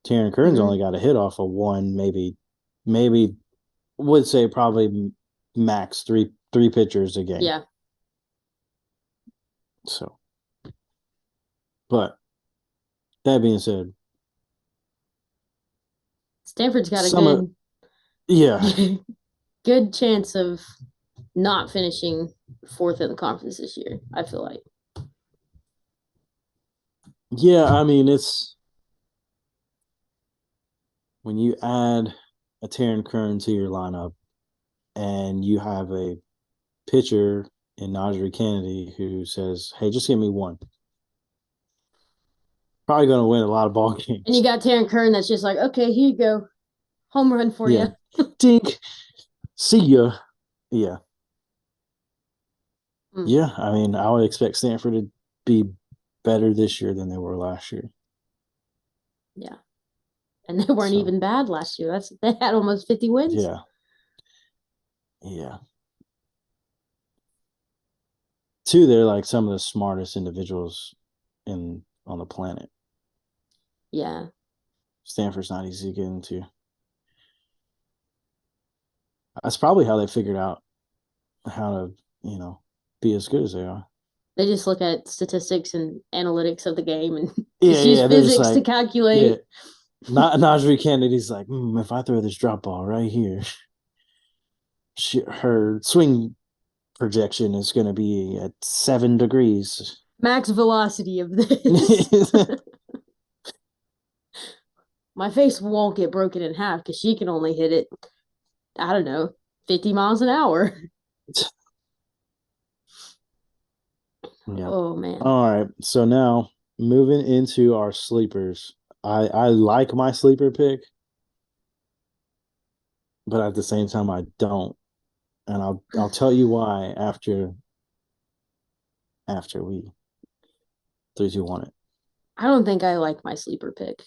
Taryn Kern's Mm-hmm. only got a hit off of one, maybe would say probably max three pitchers a game. Yeah. So, but that being said, Stanford's got a some of good yeah, good chance of not finishing fourth in the conference this year, I feel like. yeah. I mean, it's when you add a Taryn Kern to your lineup and you have a pitcher in Najee Kennedy who says, "Hey, just give me one." Probably going to win a lot of ball And you games. got Taryn Kern that's just like, okay, here you go. Home run for Yeah, you. Dink. See ya. Yeah, Mm, yeah. I mean, I would expect Stanford to be better this year than they were last year. yeah. And they weren't So even bad last year. They had almost 50 wins. yeah, yeah. Two, they're like some of the smartest individuals in on the planet. Yeah. Stanford's not easy to get into. That's probably how they figured out how to, be as good as they are. They just look at statistics and analytics of the game and Yeah, just use yeah. They're just physics to like, yeah. calculate. Not Najee Kennedy's like, if I throw this drop ball right here, her swing projection is going to be at 7 degrees. Max velocity of this. My face won't get broken in half because she can only hit it, I don't know, 50 miles an hour. Yeah. Oh man. All right. So now moving into our sleepers. I like my sleeper pick, but at the same time I don't. And I'll tell you why after we 3, 2, 1 it. I don't think I like my sleeper pick.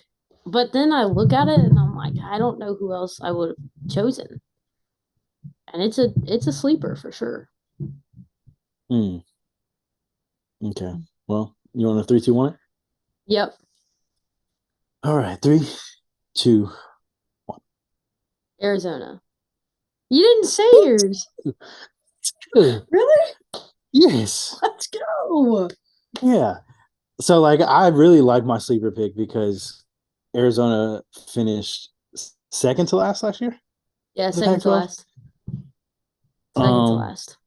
But then I look at it and I'm like, I don't know who else I would have chosen. And it's a sleeper for sure. Hmm. Okay. Well, you want a 3, 2, 1 it? Yep. All right, 3, 2, 1. Arizona. You didn't say yours. Good. Really? Yes. Let's go. Yeah. So like I really like my sleeper pick because Arizona finished second to last year Yeah, in the second to Pac-12. last. Second to Um, last.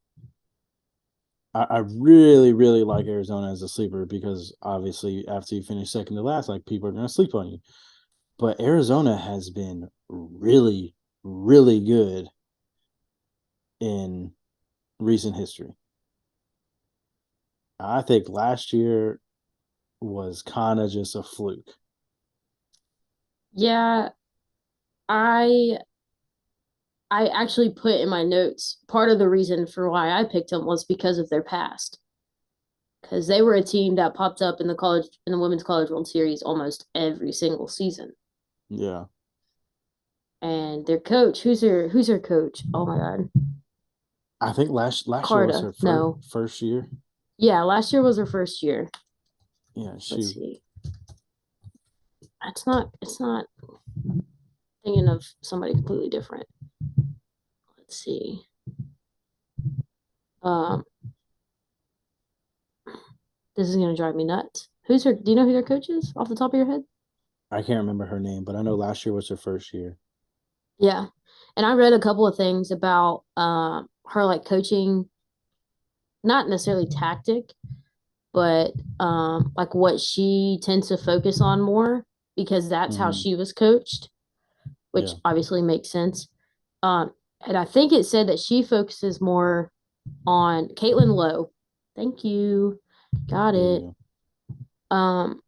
I really, really like Arizona as a sleeper because obviously after you finish second to last, like people are gonna sleep on you. But Arizona has been really, really good in recent history. I think last year was kind of just a fluke. Yeah, I I actually put in my notes part of the reason for why I picked them was because of their past. Because they were a team that popped up in the Women's College World Series almost every single season. Yeah. And their coach, who's their coach? Oh my god. I think last year was Carta. her No. first year. Yeah, last year was her first year. Yeah, Let's she see. It's not thinking of somebody completely different. Let's see. Um, this is gonna drive me nuts. Who's her do you know who their coach is off the top of your head? I can't remember her name, but I know last year was her first year. Yeah. And I read a couple of things about her like coaching, not necessarily tactic, but like what she tends to focus on more because that's how Hmm. she was coached, which Yeah, obviously makes sense. Um, and I think it said that she focuses more on Caitlin Lowe. Thank you. Got there it. you Um,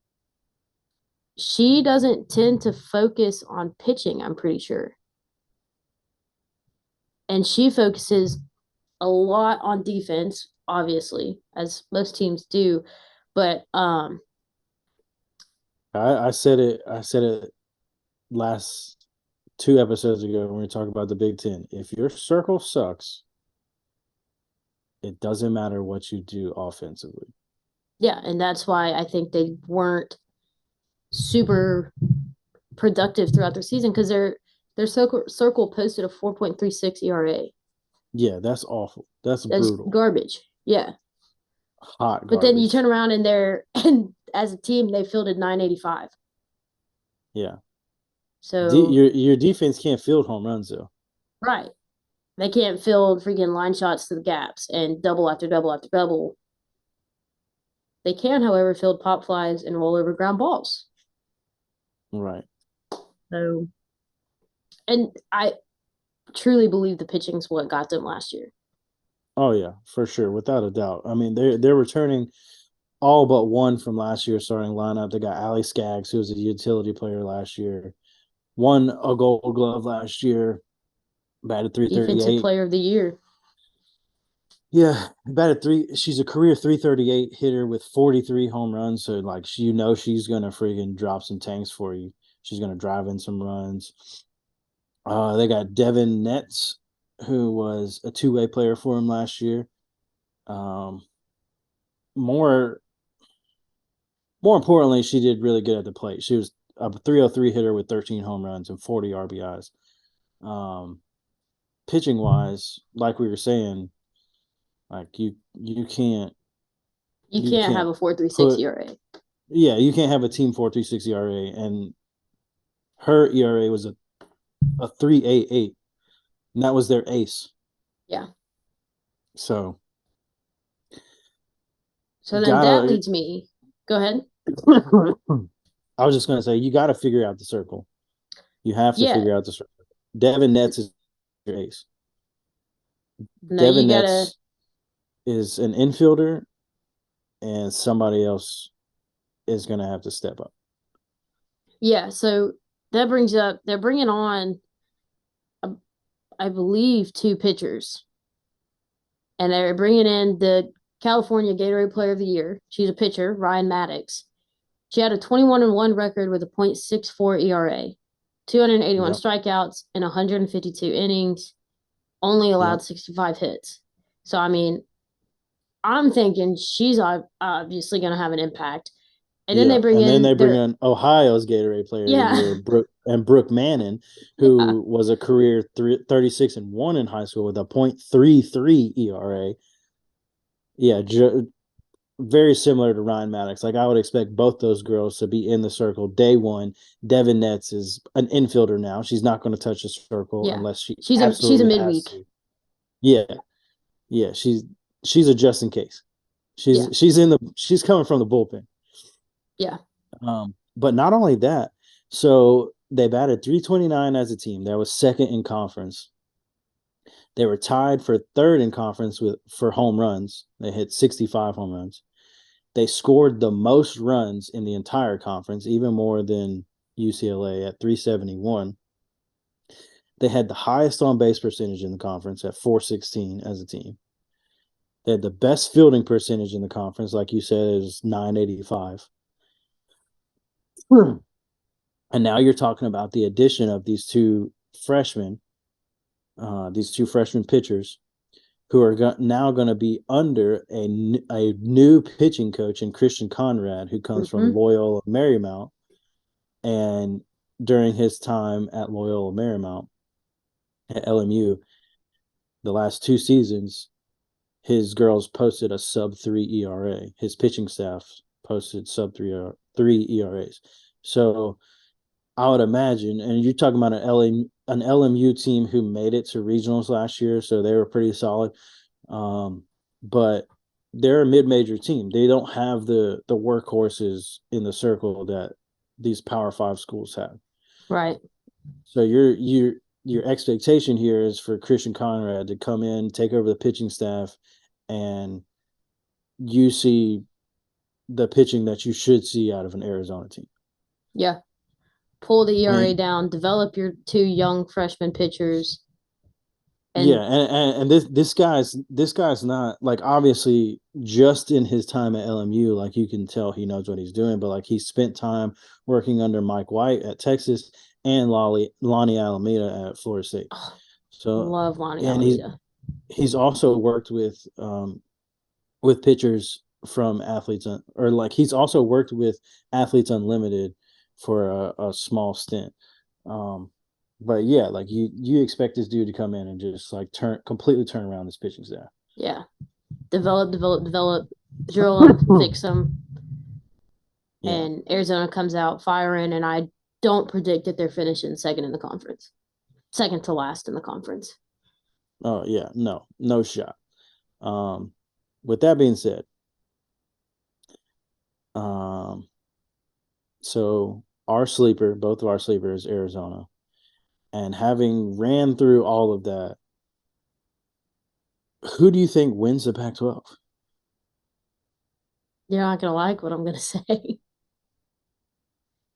she doesn't tend to focus on pitching, I'm pretty sure. And she focuses a lot on defense, obviously, as most teams do. But go. I said it last 2 episodes ago when we talked about the Big Ten. If your circle sucks, it doesn't matter what you do offensively. yeah, and that's why I think they weren't super productive throughout their season because their circle posted a 4.36 ERA. Yeah, that's awful. That's That's brutal. garbage. Yeah. Hot But then you turn garbage. around and they're and as a team they fielded 985. Yeah. So Your defense can't field home runs though. right. They can't field freaking line shots to the gaps and double after double after double. They can, however, field pop flies and roll over ground balls. Right. So and I truly believe the pitching's what got them last year. Oh yeah, for sure, without a doubt. I mean, they're returning all but one from last year's starting lineup. They got Ali Skaggs, who was a utility player last year, won a Gold Glove last year, batted Defensive 338. player of the year. Yeah, batted three. She's a career 338 hitter with 43 home runs. So like, she's gonna friggin' drop some tanks for you. She's gonna drive in some runs. They got Devin Netz, who was a two-way player for him last year. Um, more more importantly, she did really good at the plate. She was a 303 hitter with 13 home runs and 40 RBIs. Um, Pitching wise, like we were saying, like You you can't have can't a 4.36 put ERA. yeah, you can't have a team 4.36 ERA, and her ERA was a 3.88, and that was their ace. Yeah. So So then that gotta leads me. Go ahead. I was just gonna say you gotta figure out the circle. You have to Yeah. figure out the circle. Devin Nets is your ace. No, you Devin gotta. Nets is an infielder, and somebody else is gonna have to step up. Yeah. So that brings up. They're bringing on, I believe, two pitchers, and they're bringing in the California Gatorade Player of the Year. She's a pitcher, Ryan Maddox. She had a 21-1 record with a .64 ERA, 281 Yep. strikeouts in 152 innings, only allowed Yep. 65 hits. So I mean, I'm thinking she's obviously going to have an impact. And then they Yeah, bring and then they in bring their in Ohio's Gatorade Player of the yeah, Year, Brooke Mannon, yeah, who was a career 36-1 in high school with a .33 ERA. Yeah, very similar to Ryan Maddox. Like I would expect both those girls to be in the circle day one. Devin Nets is an infielder now. She's not going to touch the circle yeah. unless she She's a absolutely has midweek. to. Yeah, yeah. She's a just in case. Yeah, She's coming from the bullpen. yeah. But not only that, so they batted 329 as a team. That was second in conference. They were tied for third in conference for home runs. They hit 65 home runs. They scored the most runs in the entire conference, even more than UCLA at 371. They had the highest on base percentage in the conference at 416 as a team. They had the best fielding percentage in the conference, like you said, is 985. And now you're talking about the addition of freshmen, these two freshman pitchers who are now going to be under a new pitching coach in Christian Conrad, who comes from Mm-hmm. Loyola Marymount. And during his time at Loyola Marymount at LMU, the last two seasons, his girls posted a sub 3 ERA. His pitching staff posted sub 3 ERAs. So I would imagine, and you're talking about an LMU team who made it to regionals last year, so they were pretty solid. But they're a mid-major team. They don't have the workhorses in the circle that these Power Five schools have. Right. So your expectation here is for Christian Conrad to come in, take over the pitching staff, and you see the pitching that you should see out of an Arizona team. Yeah. Pull the I ERA mean, down, develop your two young freshman pitchers, yeah, and and this guy's not like obviously just in his time at LMU, like you can tell he knows what he's doing, but like he spent time working under Mike White at Texas and Lonnie Alameda at Florida State. oh, So love Lonnie and Alameda. he's also worked with pitchers from or like he's also worked with Athletes Unlimited for a small stint. Um, but yeah, like you expect this dude to come in and just like completely turn around this pitching staff. Yeah. Develop, drill them, fix them, Yeah. and Arizona comes out firing. And I don't predict that they're finishing second in the conference, second to last in the conference. Oh yeah. No shot. Um, with that being said, um, so both of our sleepers, Arizona, and having ran through all of that, who do you think wins the Pac-12? You're not gonna like what I'm gonna say.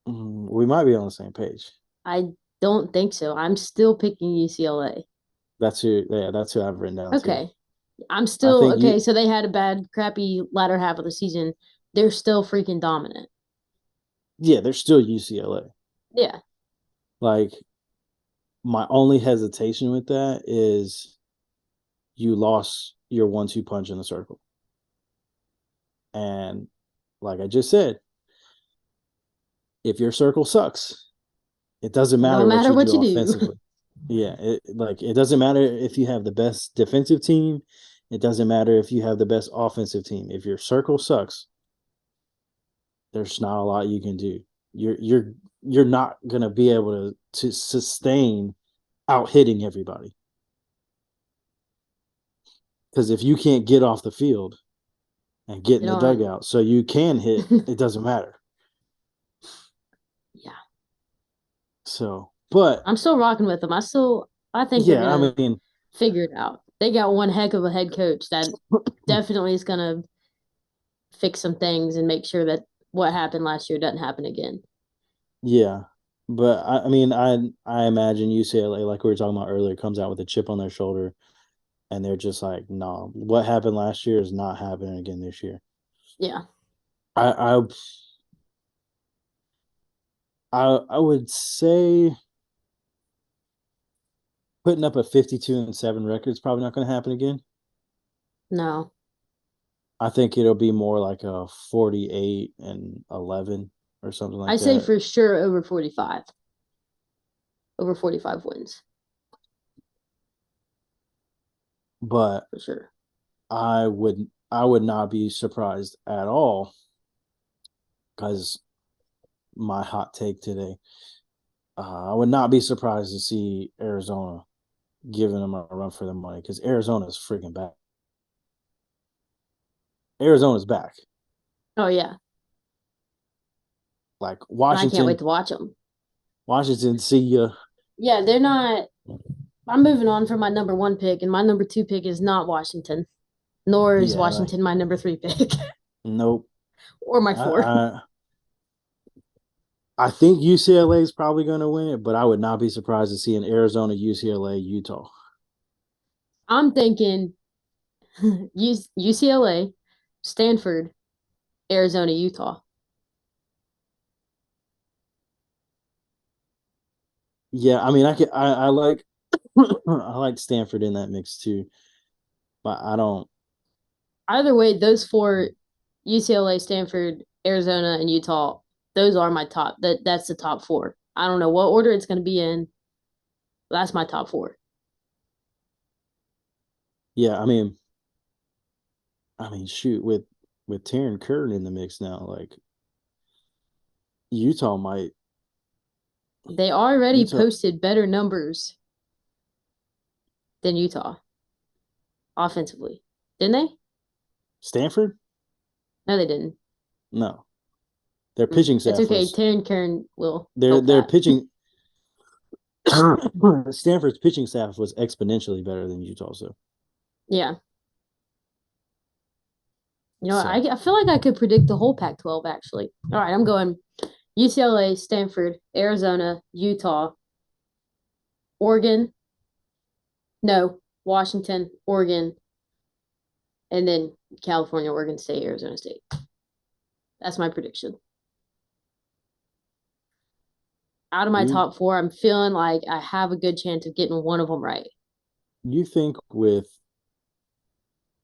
We might be on the same page. I don't think so. I'm still picking UCLA. That's who I've written down too. Okay. I'm I still think okay. So they had a bad, crappy latter half of the season. They're still freaking dominant. yeah, they're still UCLA. Yeah. Like my only hesitation with that is you lost your 1-2 punch in the circle. And like I just said, if your circle sucks, it doesn't It matter don't what matter you what do you do. offensively. Yeah, it doesn't matter if you have the best defensive team. It doesn't matter if you have the best offensive team. If your circle sucks, there's not a lot you can do. You're not gonna be able to sustain out hitting everybody. Because if you can't get off the field and get You in the know, dugout, so you can hit, it doesn't matter. yeah. So, but I'm still rocking with them. I think they're yeah, I gonna mean, figure it out. They got one heck of a head coach that definitely is gonna fix some things and make sure that what happened last year doesn't happen again. yeah. But I mean, I imagine UCLA, like we were talking about earlier, comes out with a chip on their shoulder, and they're just like, no, what happened last year is not happening again this year. Yeah. I I I would say putting up a 52-7 record is probably not going to happen again. No. I think it'll be more like a 48-11 or something I like say that. for sure over 45. Over 45 wins. But For sure. I would not be surprised at all because my hot take today. I would not be surprised to see Arizona giving them a run for their money because Arizona's freaking back. Arizona's back. Oh yeah. Like And I can't wait Washington, to watch them. Washington, see ya. Yeah, they're not. I'm moving on from my number one pick, and my number two pick is not Washington, nor is Yeah, like Washington my number three pick nope. or my I four. I, I think UCLA is probably going to win it, but I would not be surprised to see an Arizona, UCLA, Utah. I'm thinking UCLA, Stanford, Arizona, Utah. Yeah, I mean, I like I like Stanford in that mix too, but I don't. Either way, those four UCLA, Stanford, Arizona, and Utah, those are my top. That's the top four. I don't know what order it's going to be in. That's my top four. Yeah, I mean, shoot, with Taryn Curtin in the mix now, like Utah might They already Utah posted better numbers than Utah offensively, didn't they? Stanford. No, they didn't. No, their pitching It's staff okay. was Taryn Karen will their help their that. pitching. Stanford's pitching staff was exponentially better than Utah. Yeah. You know, So I feel like I could predict the whole Pac 12 actually. All right, I'm going UCLA, Stanford, Arizona, Utah, Oregon, no, Washington, Oregon, and then California, Oregon State, Arizona State. That's my prediction. Out of my you top four, I'm feeling like I have a good chance of getting one of them right. you think with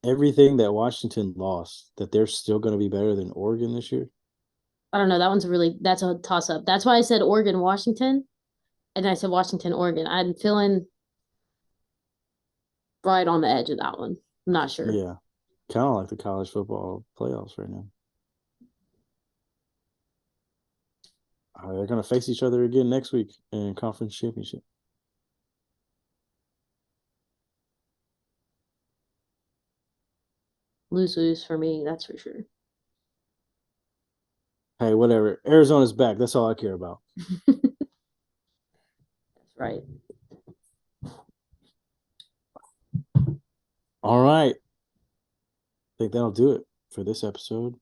everything that Washington lost that they're still going to be better than Oregon this year? I don't know. That's a toss up. That's why I said Oregon, Washington, and I said Washington, Oregon. I'm feeling right on the edge of that one. I'm not sure. Yeah, kind of like the college football playoffs right now. They're going to face each other again next week in conference championship. Lose lose for me, that's for sure. Hey, whatever. Arizona's back. That's all I care about. That's right. All right. I think that'll do it for this episode.